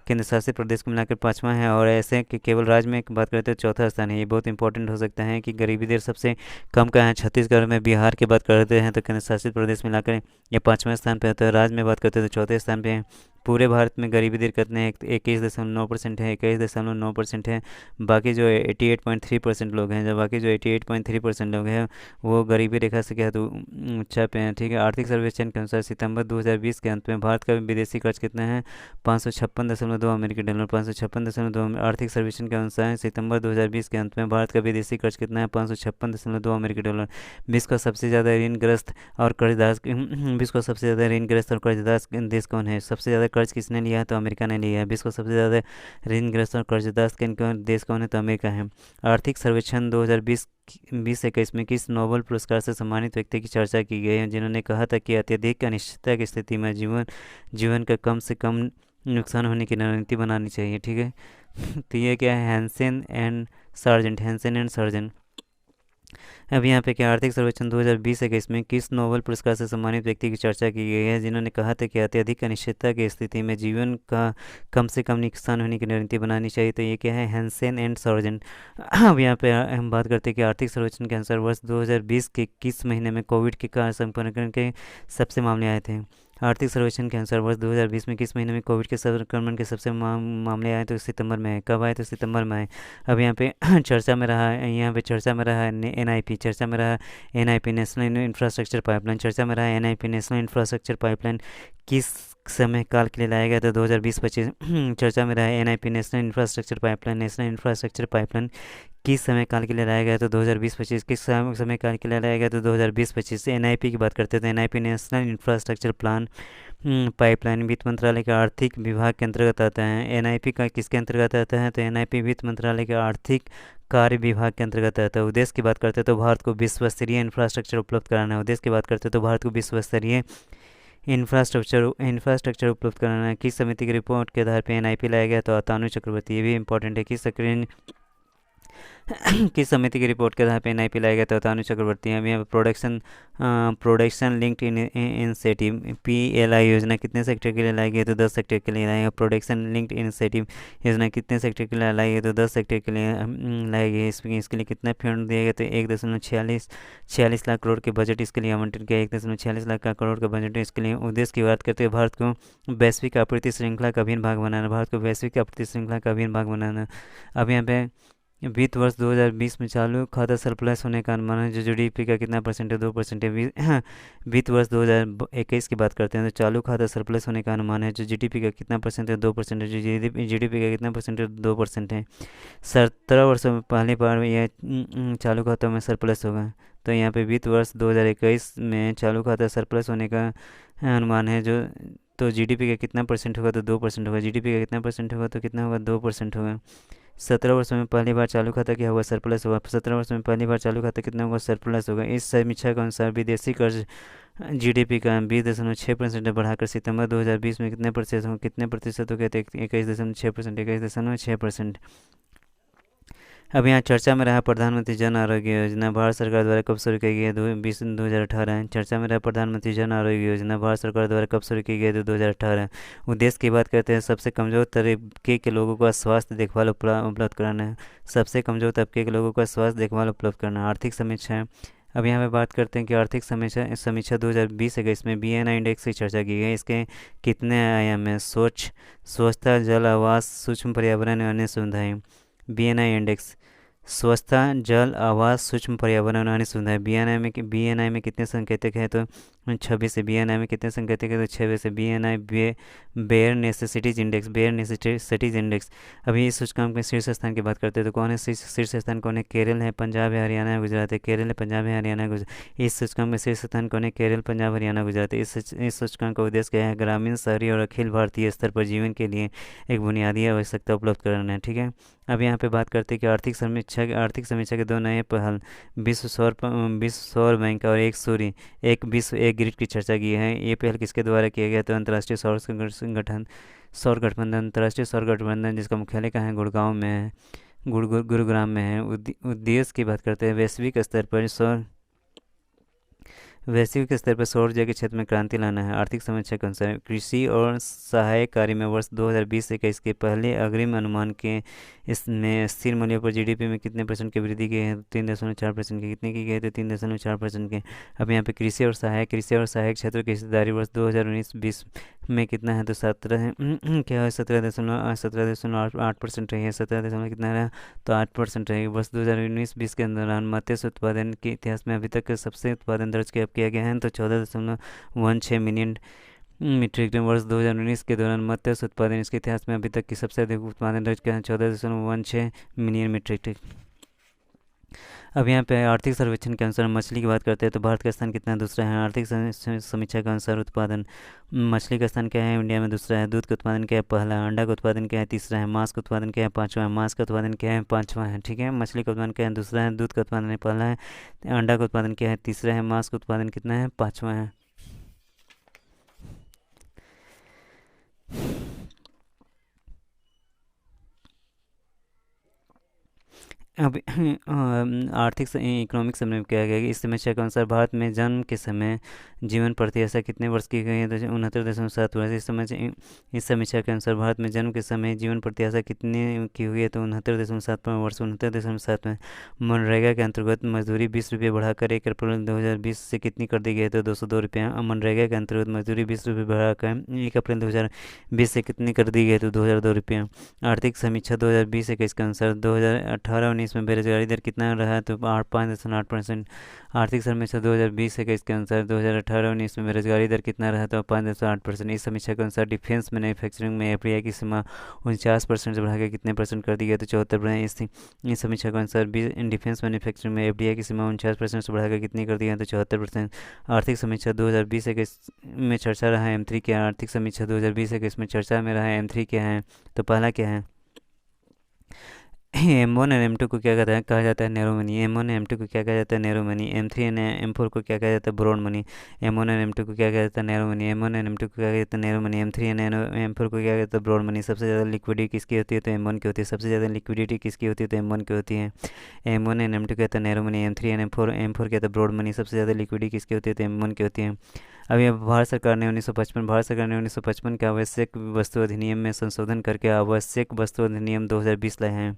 केंद्र शासित प्रदेश को मिलाकर 5वां है। और ऐसे कि केवल राज्य में बात करते हैं चौथा स्थान है। ये बहुत इंपॉर्टेंट हो सकता है कि गरीबी दर सबसे कम कहाँ है? छत्तीसगढ़ में। बिहार की बात करते हैं तो केंद्र शासित प्रदेश मिलाकर ये 5वां स्थान पे होता है। राज्य में बात करते हैं तो चौथे स्थान पे है। पूरे भारत में गरीबी दर कितने हैं? 21.9% है, 21.9% है। बाकी जो 88.3% लोग हैं, जब बाकी जो 88.3% लोग हैं वो गरीबी रेखा से क्या तो ऊंचा पे हैं, ठीक है। आर्थिक सर्वेक्षण के अनुसार सितंबर 2020 के अंत में भारत का विदेशी कर्ज कितना है? 556.2 अमेरिकी डॉलर। 556.2 आर्थिक सर्वेक्षण के अनुसार सितंबर 2020 के अंत में भारत का विदेशी कर्ज कितना है? 556.2 अमेरिकी डॉलर। विश्व का सबसे ज़्यादा ऋणग्रस्त और कर्जदार विश्व का सबसे ज़्यादा ऋणग्रस्त और कर्जदार देश कौन है? सबसे ज़्यादा कर्ज किसने लिया है? तो अमेरिका ने लिया है। विश्व का सबसे ज़्यादा ऋणग्रस्त और कर्जदार देश कौन है? तो अमेरिका है। आर्थिक सर्वेक्षण 2020-21 में किस नोबेल पुरस्कार से सम्मानित व्यक्ति की चर्चा की गई है, जिन्होंने कहा था कि अत्यधिक अनिश्चितता की स्थिति में जीवन का कम से कम नुकसान होने की रणनीति बनानी चाहिए, ठीक है। तो ये क्या है? Hansen and sergeant, Hansen and sergeant. अब यहाँ पे क्या आर्थिक सर्वेक्षण 2020-21 में किस नोबेल पुरस्कार से सम्मानित व्यक्ति की चर्चा की गई है, जिन्होंने कहा था कि अत्यधिक अनिश्चितता की स्थिति में जीवन का कम से कम नुकसान होने की रणनीति बनानी चाहिए। तो ये क्या है? Hansen and sergeant. अब यहाँ पे हम बात करते हैं कि आर्थिक सर्वेक्षण के अनुसार वर्ष 2020 के किस महीने में कोविड के कारण संक्रमण के सबसे मामले आए थे? आर्थिक सर्वेक्षण के अनुसार वर्ष 2020 में किस महीने में कोविड के संक्रमण के सबसे मामले आए? तो सितंबर में है। कब आए? तो सितंबर में आए। अब यहाँ पे चर्चा में रहा है, यहाँ पे चर्चा में रहा है एनआईपी, चर्चा में रहा एनआईपी नेशनल इंफ्रास्ट्रक्चर पाइपलाइन, चर्चा में रहा एनआईपी नेशनल इंफ्रास्ट्रक्चर पाइपलाइन किस समय काल के लिए लाया गया था? 2020-25। चर्चा में रहा NIP national infrastructure pipeline, national infrastructure pipeline किस समय काल के लिए लाया गया? तो 2020-25। किस समय काल के लिए लाया गया? तो 2020-25। एनआईपी की बात करते थे, NIP national infrastructure plan pipeline वित्त मंत्रालय के आर्थिक विभाग के अंतर्गत आता है। एनआईपी का किसके अंतर्गत आता है? तो एनआईपी वित्त मंत्रालय के आर्थिक कार्य विभाग के अंतर्गत आता है। उद्देश्य की बात करते हैं तो भारत को विश्वस्तरीय इंफ्रास्ट्रक्चर उपलब्ध कराना है। उद्देश्य की बात करते हैं तो भारत को विश्वस्तरीय इंफ्रास्ट्रक्चर उपलब्ध कराना है। किस समिति की रिपोर्ट के आधार पर एनआईपी लाया गया? तो अतानु चक्रवर्ती। ये भी इंपॉर्टेंट है। किस समिति की रिपोर्ट के आधार पर एनआईपी लाया गया? तो अतानु चक्रवर्ती। अभी यहाँ प्रोडक्शन लिंक्ड इंसेटिव पीएलआई योजना कितने सेक्टर के लिए लाई गई? तो 10 सेक्टर के लिए लाई गई। प्रोडक्शन लिंक्ड इंसेटिव योजना कितने सेक्टर के लिए लाई गई? तो 10 सेक्टर के लिए लाई गई। इसके लिए कितना फंड दिया गया? तो 1.46 लाख करोड़ के बजट इसके लिए आवंटन किया। 1.46 लाख करोड़ का बजट इसके लिए। उद्देश्य की बात करते हैं भारत को वैश्विक आपूर्ति श्रृंखला का अभिन्न भाग बनाना, भारत को वैश्विक आपूर्ति श्रृंखला का अभिन्न भाग बनाना। अब यहाँ पे वित्त वर्ष 2020 में चालू खाता सरप्लस होने का अनुमान है, जो जीडीपी का कितना परसेंट है? 2% है। वित्त वर्ष 2021 की बात करते हैं तो चालू खाता सरप्लस होने का अनुमान है, जो जीडीपी का कितना परसेंट है? 2% है। जो जीडीपी का कितना परसेंट है? 2% है। 17 वर्षों में पहली बार यह चालू खाता में सरप्लस होगा। तो यहाँ पे वित्त वर्ष 2021 में चालू खाता सरप्लस होने का अनुमान है, जो तो जीडीपी का कितना परसेंट होगा? तो 2% होगा। जीडीपी का कितना परसेंट होगा? तो कितना होगा? 2% होगा। 17 वर्षों में पहली बार चालू खाता क्या होगा? सरप्लस होगा। 17 वर्षों में पहली बार चालू खाता कितना होगा? सरप्लस होगा। इस समीक्षा के अनुसार विदेशी कर्ज जीडीपी का 20.6% बढ़ाकर सितंबर 2020 में कितने प्रतिशत हो गया? 21.6%। 21.6%। अब यहाँ चर्चा में रहा प्रधानमंत्री जन आरोग्य योजना भारत सरकार द्वारा कब शुरू की गई? 2018। चर्चा में रहा प्रधानमंत्री जन आरोग्य योजना भारत सरकार द्वारा कब शुरू की गई? 2018। उद्देश्य की बात करते हैं सबसे कमज़ोर तबके के लोगों को स्वास्थ्य देखभाल उपलब्ध कराना है। सबसे कमज़ोर तबके के लोगों को स्वास्थ्य देखभाल उपलब्ध करना। आर्थिक समीक्षा है। अब यहाँ पे बात करते हैं कि आर्थिक समीक्षा 2020-21 में बीएनआई इंडेक्स की चर्चा की गई। इसके कितने आयाम हैं? स्वच्छता, जल, आवास, सूक्ष्म पर्यावरण और अन्य सुविधाएं। बीएनआई इंडेक्स स्वच्छता, जल, आवास, सूक्ष्म पर्यावरण और अन्य सुविधाएं। बीएनआई में कितने संकेतक है? तो 26 से। बीएनआई में कितने संकेतक है? तो 26 से। BNI bear necessities index. अभी इस सूचकांक में शीर्ष स्थान की बात करते हैं तो कौन है शीर्ष स्थान? कौन है? केरल है, पंजाब है, हरियाणा है, गुजरात है। केरल है, पंजाब है, हरियाणा है, गुजरात। इस सूचकांक में शीर्ष स्थान कौन है? केरल, पंजाब, हरियाणा, गुजरात। इस सूचकांक का उद्देश्य क्या है? ग्रामीण, शहरी और अखिल भारतीय स्तर पर जीवन के लिए एक बुनियादी आवश्यकता उपलब्ध कराना है, ठीक है। अब यहाँ पे बात करते हैं कि आर्थिक समीक्षा के दो नए पहल, विश्व सौर बैंक और एक विश्व एक ग्रिड की चर्चा की है। ये पहल किसके द्वारा किया गया? तो अंतर्राष्ट्रीय सौर गठबंधन जिसका मुख्यालय कहाँ है? गुड़गांव में है, गुरुग्राम में है। उद्देश्य की बात करते हैं, वैश्विक स्तर पर सौर ऊर्जा के क्षेत्र में क्रांति लाना है। आर्थिक समीक्षा के अनुसार कृषि और सहायक कार्य में वर्ष 2020-21 के पहले अग्रिम अनुमान के इसमें स्थिर मूल्य पर जीडीपी में कितने परसेंट की वृद्धि की है? 3.4% की। कितने की गई? तो 3.4% के। अब यहाँ पे कृषि और सहायक क्षेत्रों की हिस्सेदारी वर्ष 2019-20 में कितना है? तो 17 क्या है? 17.8% रही है। 17 कितना रहा? तो 8% रहेगी। वर्ष 2019-20 के दौरान मत्स्य उत्पादन के इतिहास में अभी तक सबसे उत्पादन दर्ज किया गया है, तो 14.16 मिलियन मीट्रिक टन। वर्ष 2019 के दौरान मत्स्य उत्पादन इसके इतिहास में अभी तक की सबसे अधिक उत्पादन दर्ज किया है, 14.16 मिलियन मीट्रिक टन। अब यहाँ पे आर्थिक सर्वेक्षण के अनुसार मछली की बात करते हैं तो भारत का स्थान कितना? दूसरा है। आर्थिक समीक्षा के अनुसार उत्पादन, मछली का स्थान क्या है? इंडिया में दूसरा है। दूध का उत्पादन क्या है? पहला। अंडा का उत्पादन क्या है? तीसरा है। मांस का उत्पादन क्या है? पाँचवा है। मांस का उत्पादन क्या है? पाँचवा है। ठीक है, मछली का उत्पादन क्या है? दूसरा है। दूध का उत्पादन पहला है। अंडा का उत्पादन क्या है? तीसरा है। मांस का उत्पादन कितना है? पाँचवा है। अब आर्थिक इकोनॉमिक समय में क्या गया कि इस समीक्षा के अनुसार भारत में जन्म के समय जीवन प्रत्याशा कितने वर्ष की गई है? तो 69.7 वर्ष। इस समीक्षा के अनुसार भारत में जन्म के समय जीवन प्रत्याशा कितने की हुई है? तो 69.7 वर्ष। 69.7 में। मनरेगा के अंतर्गत मजदूरी 20 रुपये बढ़ाकर 1 अप्रैल 2020 से कितनी कर दी गई है? तो 202 रुपये। मनरेगा के अंतर्गत मजदूरी 20 रुपये बढ़ाकर 1 अप्रैल 2020 से कितनी कर दी गई? तो 2002 रुपये। आर्थिक समीक्षा 2020-21 के अनुसार 2018-19 में बेरोजगारी दर कितना रहा? तो 5.8%। आर्थिक समीक्षा 2020-21 के अनुसार 2018-19 में बेरोजगारी दर कितना रहा? तो 5.8%। इस समीक्षा के अनुसार डिफेंस मैन्युफैक्चरिंग में एफडीआई की सीमा 49% से बढ़ाकर कितने परसेंट कर दी गई? तो 74%। इस समीक्षा के अनुसार डिफेंस मैन्युफैक्चरिंग में एफडीआई की सीमा 49% से बढ़ाकर कितनी कर दी गई? तो 74%। आर्थिक समीक्षा 2020-21 में चर्चा रहा है M3 क्या? आर्थिक समीक्षा 2020-21 में चर्चा में रहा है M3 क्या है? तो पहला क्या है? M1 और M2 को क्या कहा जाता है? Narrow money. M1 और M2 को क्या कहा जाता है? Narrow money. M3 और M4 को क्या कहा जाता है? Broad money. M1 और M2 को क्या कहा जाता है? Narrow money. M1 और M2 को क्या कहा जाता है? Narrow money. M3 और M4 को क्या कहा जाता है? Broad money. सबसे ज़्यादा लिक्विडिटी किसकी होती है? तो M1 की होती है। सबसे ज़्यादा लिक्विडिटी किसकी होती है? तो M1 की होती है। M1 और M2 कहता है नैरो मनी। M3 और M4 कहता है ब्रॉड मनी। सबसे ज़्यादा लिक्विडिटी किसकी होती है? तो M1 की होती है। अभी भारत सरकार ने 1955 के आवश्यक वस्तु अधिनियम में संशोधन करके आवश्यक वस्तु अधिनियम 2020 लाए हैं।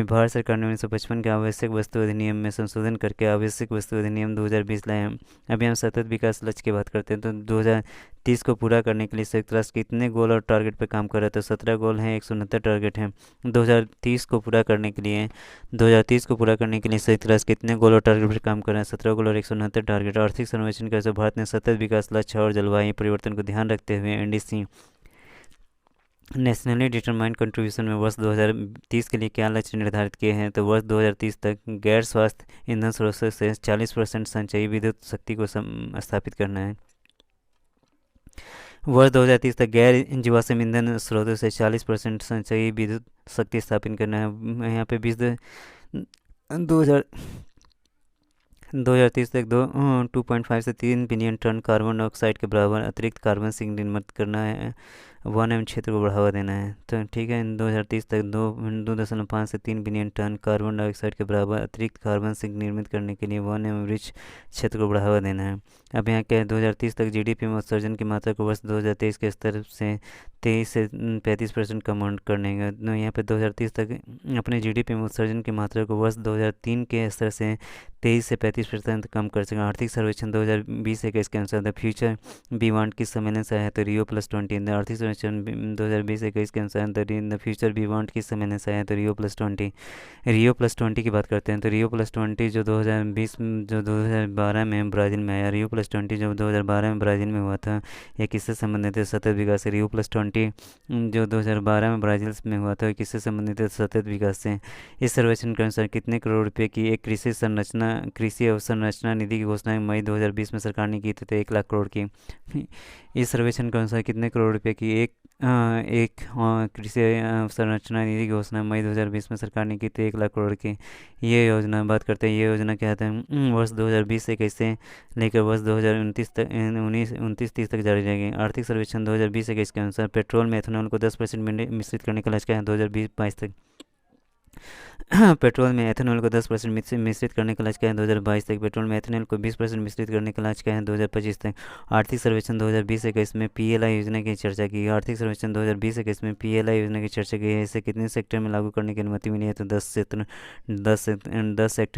भारत सरकार ने 1955 के आवश्यक वस्तु अधिनियम में संशोधन करके आवश्यक वस्तु अधिनियम 2020 लाए हैं। अभी हम सतत विकास लक्ष्य की बात करते हैं तो 2030 को पूरा करने के लिए संयुक्त राष्ट्र कितने गोल और टारगेट पर काम कर रहा है? तो 17 गोल हैं, 169 टारगेट हैं। 2030 को पूरा करने के लिए संयुक्त राष्ट्र कितने गोल और टारगेट पर काम कर रहा है? 17 गोल और 169 टारगेट। आर्थिक सर्वेक्षण के अनुसार भारत ने सतत विकास लक्ष्य और जलवायु परिवर्तन को ध्यान रखते हुए NDC नेशनली डिटरमाइंड कंट्रीब्यूशन में वर्ष 2030 के लिए क्या लक्ष्य निर्धारित किए हैं? तो वर्ष 2030 तक गैर स्वास्थ्य ईंधन स्रोतों से 40% संचयी विद्युत शक्ति को स्थापित करना है। वर्ष 2030 तक गैर जीवाश्म ईंधन स्रोतों से 40% संचयी विद्युत शक्ति स्थापित करना है। यहाँ पे 2030 तक 2.5 से 3 बिलियन टन कार्बन डाइऑक्साइड के बराबर अतिरिक्त कार्बन सिंक निर्मित करना है। वन एवं क्षेत्र को बढ़ावा देना है। तो ठीक है, 2030 तक 2.5 से 3 बिलियन टन कार्बन डाइऑक्साइड के बराबर अतिरिक्त कार्बन सिंक निर्मित करने के लिए वन एवं वृक्ष क्षेत्र को बढ़ावा देना है। अब यहाँ क्या है? 2030 तक जीडीपी में उत्सर्जन की मात्रा को वर्ष 2023 के स्तर से 23 से 35% कम करने का। तो यहाँ पे 2030 तक अपने जीडीपी में उत्सर्जन की मात्रा को वर्ष 2003 के स्तर से 23 से 35% कम कर सकें। आर्थिक सर्वेक्षण 2020-21 के अनुसार द फ्यूचर बी वांट किस सम्मेलन से आया? तो Rio+20। आर्थिक सर्वेक्षण 2020-21 के अनुसार द फ्यूचर बी वांट किस सम्मेलन से आया? तो Rio+20। Rio+20 की बात करते हैं तो Rio+20 जो 2012 में ब्राज़ील में आया। Rio+20 जो 2012 में ब्राज़ील में हुआ था, यह किससे संबंधित है? सतत विकास से। Rio+20 जो 2012 में ब्राज़ील में हुआ था, किससे संबंधित है? सतत विकास से। इस सर्वेक्षण के अनुसार कितने करोड़ रुपए की एक कृषि अवसंरचना निधि की घोषणा मई 2020 में सरकार ने की थी? तो 1 लाख करोड़ की। इस सर्वेक्षण के अनुसार कितने करोड़ रुपए की एक एक कृषि अवसंरचना निधि की घोषणा मई 2020 में सरकार ने की थी, 1 लाख करोड़ की। ये योजना बात करते हैं, ये योजना क्या है, वर्ष 2020 से कैसे लेकर वर्ष 2029 तक 29-30 तक जारी रहेगी। आर्थिक सर्वेक्षण 2020-21 के अनुसार पेट्रोल में एथेनॉल को 10% मिश्रित करने का लक्ष्य है 2020-22 तक। पेट्रोल में एथेनॉल को 10% मिश्रित करने का लक्ष्य है 2022 तक। पेट्रोल में एथेनॉल को 20% मिश्रित करने का लक्ष्य है 2025 तक। आर्थिक सर्वेक्षण 2020-21 में पीएलआई योजना की चर्चा की। आर्थिक सर्वेक्षण 2020-21 में पीएलआई योजना की चर्चा की है। इसे कितने सेक्टर में लागू करने की अनुमति मिली है, तो 10 सेक्टर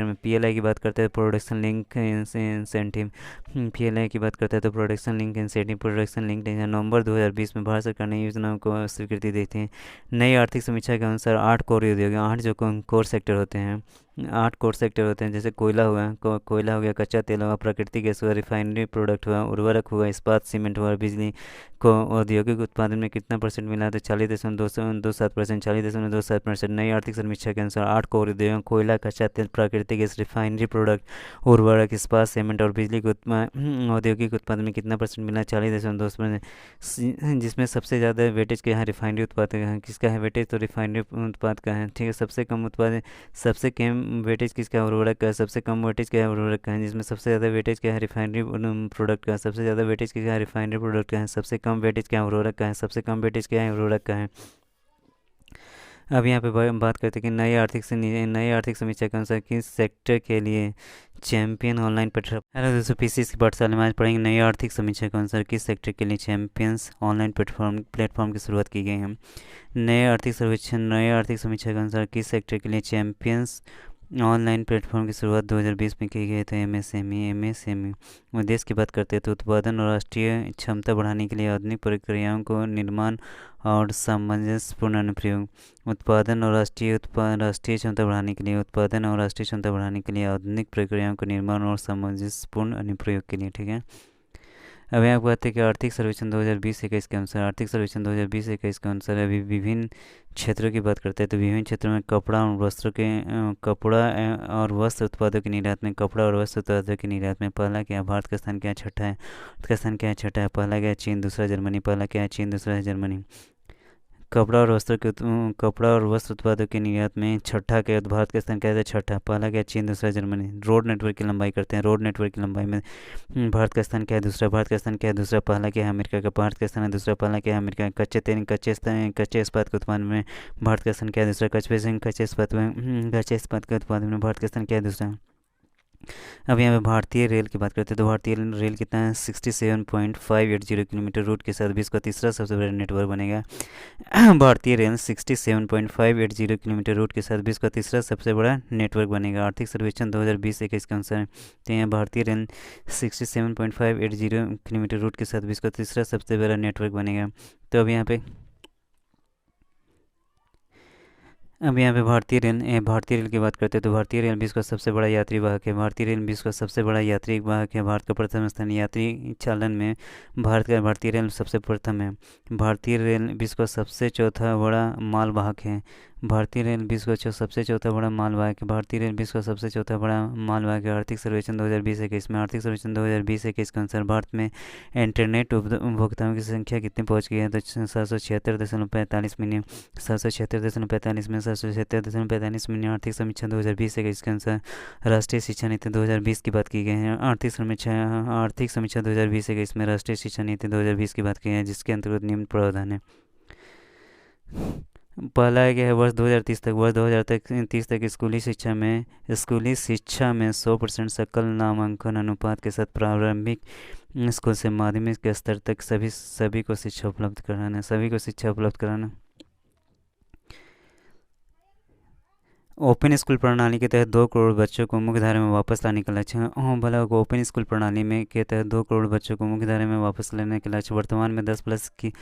में। पीएलआई की बात करते हैं, प्रोडक्शन लिंक इंसेंटिव। पीएलआई की बात करते हैं तो production link incentive, production link. नवंबर 2020 में भारत सरकार ने योजनाओं को स्वीकृति दी थी। नई आर्थिक समीक्षा के अनुसार 8 कोर उद्योग, 8 जो कोर सेक्टर होते हैं, 8 कोर सेक्टर होते हैं, जैसे कोयला हुआ, कोयला हो गया, कच्चा तेल हुआ, प्राकृतिक गैस हुआ, रिफाइनरी प्रोडक्ट हुआ, उर्वरक हुआ, इस्पात, सीमेंट हुआ, बिजली को औद्योगिक उत्पादन में कितना परसेंट मिला, तो 40.27%, 40.27%। नई आर्थिक समीक्षा के अनुसार 8 कोर उद्योग, कोयला, कच्चा तेल, प्राकृतिक गैस, रिफाइनरी प्रोडक्ट, उर्वरक, इस्पात, सीमेंट और बिजली के औद्योगिक उत्पादन में कितना परसेंट मिला, 40.2%। जिसमें सबसे ज़्यादा वेटेज क्या है, रिफाइनरी उत्पाद का है। किसका है वेटेज, तो रिफाइनरी उत्पाद का है, ठीक है। सबसे कम उत्पादन, सबसे कम वेटेज किसका है, उर्वरक का है। सबसे कम वेटेज क्या है, उर्वरक का है। जिसमें सबसे ज़्यादा वेटेज क्या है, रिफाइनरी प्रोडक्ट का। सबसे ज़्यादा वेटेज क्या है, रिफाइनरी प्रोडक्ट का है। सबसे कम वेटेज क्या है, उर्वरक का है। सबसे कम वेटेज क्या है, उर्वरक का है। अब यहाँ पे बात करते हैं कि नई आर्थिक समीक्षा के अनुसार किस सेक्टर के लिए चैंपियन ऑनलाइन प्लेटफॉर्म। हेलो दोस्तों, पीसीएस की पाठशाला में आज पढ़ेंगे नई आर्थिक समीक्षा के अनुसार किस सेक्टर के लिए चैंपियंस ऑनलाइन प्लेटफॉर्म की शुरुआत की गई है। नए आर्थिक समीक्षा के अनुसार किस सेक्टर के लिए चैंपियंस ऑनलाइन प्लेटफॉर्म की शुरुआत 2020 में की गई थी। एमएसएमई उद्देश्य की बात करते हैं तो उत्पादन और राष्ट्रीय क्षमता बढ़ाने के लिए आधुनिक प्रक्रियाओं को निर्माण और सामंजस्यपूर्ण अनुप्रयोग। उत्पादन और राष्ट्रीय क्षमता बढ़ाने के लिए, उत्पादन और राष्ट्रीय क्षमता बढ़ाने के लिए आधुनिक प्रक्रियाओं को निर्माण और सामंजस्यपूर्ण अनुप्रयोग के लिए, ठीक है। अब यहाँ बात है कि आर्थिक सर्वेक्षण 2020-21 के अनुसार, आर्थिक सर्वेक्षण 2020-21 के अनुसार अभी विभिन्न क्षेत्रों की बात करते हैं तो विभिन्न क्षेत्रों में कपड़ा और वस्त्र उत्पादों के निर्यात में, कपड़ा और वस्त्र उत्पादों के निर्यात में पहला क्या, भारत का स्थान क्या है, छठा है। भारत का स्थान क्या है, छठा है। पहला क्या है, चीन, दूसरा जर्मनी। पहला क्या है, चीन, दूसरा है जर्मनी। कपड़ा और वस्त्र उत्पादों के निर्यात में छठा के भारत का स्थान क्या है, छठा। पहला क्या है, चीन, दूसरा जर्मनी। रोड नेटवर्क की लंबाई करते हैं, रोड नेटवर्क की लंबाई में भारत का स्थान क्या है, दूसरा। भारत का स्थान क्या है, दूसरा। पहला क्या है, अमेरिका का। भारत का स्थान है दूसरा। पहला क्या है, अमेरिका। कच्चे इस्पात के उत्पादन में भारत का स्थान क्या है, दूसरा। कच्चे इस्पात के उत्पादन में भारत का स्थान क्या है, दूसरा। अब यहाँ पे भारतीय रेल की बात करते हैं तो भारतीय रेल कितना है, 67.580 किलोमीटर रूट के साथ विश्व का तीसरा सबसे बड़ा नेटवर्क बनेगा। भारतीय रेल 67.580 किलोमीटर रूट के साथ विश्व का तीसरा सबसे बड़ा नेटवर्क बनेगा। आर्थिक सर्वेक्षण 2020-21 के अनुसार तो यहाँ भारतीय रेल 67.580 किलोमीटर रूट के साथ विश्व का तीसरा सबसे बड़ा नेटवर्क बनेगा। तो अब यहाँ पे भारतीय रेल की बात करते हैं तो भारतीय रेल विश्व का सबसे बड़ा यात्री वाहक है। भारतीय रेल विश्व का सबसे बड़ा यात्री वाहक है। भारत का प्रथम स्थान यात्री चालन में भारतीय रेल सबसे प्रथम है। भारतीय रेल विश्व का सबसे चौथा बड़ा माल वाहक है। भारतीय रेल विश्व का सबसे चौथा बड़ा मालवाहक है। भारतीय रेल विश्व का सबसे चौथा बड़ा मालवाहक है। आर्थिक सर्वेक्षण 2020-21 में, आर्थिक सर्वेक्षण 2020-21 के अनुसार भारत में इंटरनेट उपभोक्ताओं की संख्या कितनी पहुंच गई है, तो 776.45 मिलियन। 776.45 में 776.45 मिलियन। आर्थिक समीक्षा 2020-21 के अनुसार राष्ट्रीय शिक्षा नीति 2020 की बात की गई है। आर्थिक समीक्षा 2020-21 में राष्ट्रीय शिक्षा नीति 2020 की बात की गई है, जिसके अंतर्गत निम्न प्रावधान है। पहला है क्या है, वर्ष 2030 तक स्कूली शिक्षा में 100% सकल नामांकन अनुपात के साथ प्रारंभिक स्कूल से माध्यमिक के स्तर तक सभी को शिक्षा उपलब्ध कराना। ओपन स्कूल प्रणाली के तहत 2 करोड़ बच्चों को मुख्यधारा में वापस लाने का लक्ष्य है। भला ओपन स्कूल प्रणाली में के तहत 2 करोड़ बच्चों को मुख्यधारा में वापस लाने के लक्ष्य वर्तमान में 10+ की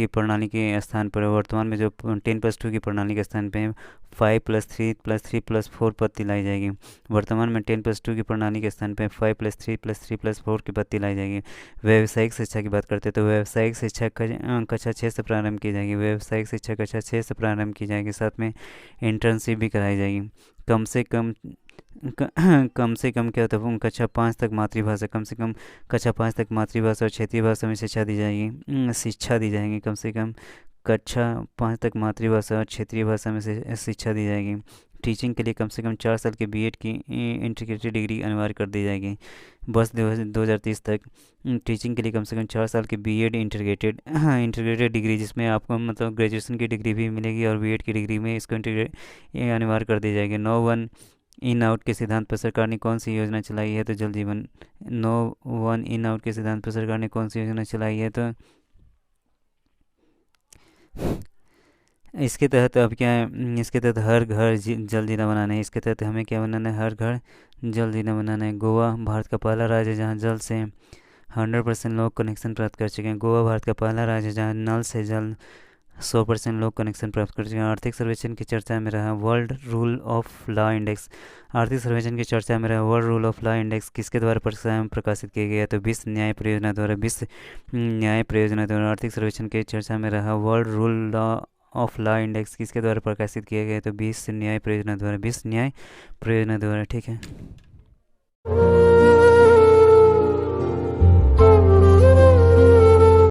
प्रणाली के स्थान पर, वर्तमान में जो 10+2 की प्रणाली के स्थान पर 5+3+3+4 पद्धति लाई जाएगी। वर्तमान में 10+2 की प्रणाली के स्थान पर 5+3+3+4 की पद्धति लाई जाएगी। व्यावसायिक शिक्षा की बात करते हैं तो व्यावसायिक शिक्षा कक्षा 6 से प्रारंभ की जाएगी। व्यावसायिक शिक्षा कक्षा 6 से प्रारंभ की जाएगी। साथ में इंटर्नशिप भी कराई जाएगी। कम से कम कम से कम क्या होता है, कक्षा 5 तक मातृभाषा, कम से कम कक्षा 5 तक मातृभाषा और क्षेत्रीय भाषा में शिक्षा दी जाएगी, शिक्षा दी जाएगी, कम से कम कक्षा 5 तक मातृभाषा और क्षेत्रीय भाषा में से शिक्षा दी जाएगी। टीचिंग के लिए कम से कम 4 साल की बीएड की इंटीग्रेटेड डिग्री अनिवार्य कर दी जाएगी। वर्ष 2030 तक टीचिंग के लिए कम से कम 4 साल की बीएड इंटीग्रेटेड डिग्री, जिसमें आपको मतलब ग्रेजुएशन की डिग्री भी मिलेगी और बीएड की डिग्री में इसको इंटीग्रेट अनिवार्य कर दी जाएगी। नो वन इन आउट के सिद्धांत पर सरकार ने कौन सी योजना चलाई है? तो जल जीवन। नो वन इन आउट के सिद्धांत पर सरकार ने कौन सी योजना चलाई है? तो इसके तहत अब क्या है, इसके तहत हर घर जल जीना बनाना है। इसके तहत हमें क्या बनाना है? हर घर जल जीना बनाना है। गोवा भारत का पहला राज्य है जहाँ जल से 100% लोग कनेक्शन प्राप्त कर चुके हैं। गोवा भारत का पहला राज्य है जहाँ नल से जल 100% लोग कनेक्शन प्राप्त कर चुके हैं। आर्थिक सर्वेक्षण की चर्चा में रहा world rule of law index. आर्थिक सर्वेक्षण की चर्चा में रहा world rule of law index किसके द्वारा प्रकाशित किया गया? तो विश्व न्याय परियोजना द्वारा। विश्व न्याय परियोजना द्वारा आर्थिक सर्वेक्षण की चर्चा में रहा world rule law of law index किसके द्वारा प्रकाशित किया गया? तो विश्व न्याय परियोजना द्वारा। विश्व न्याय परियोजना द्वारा, ठीक है।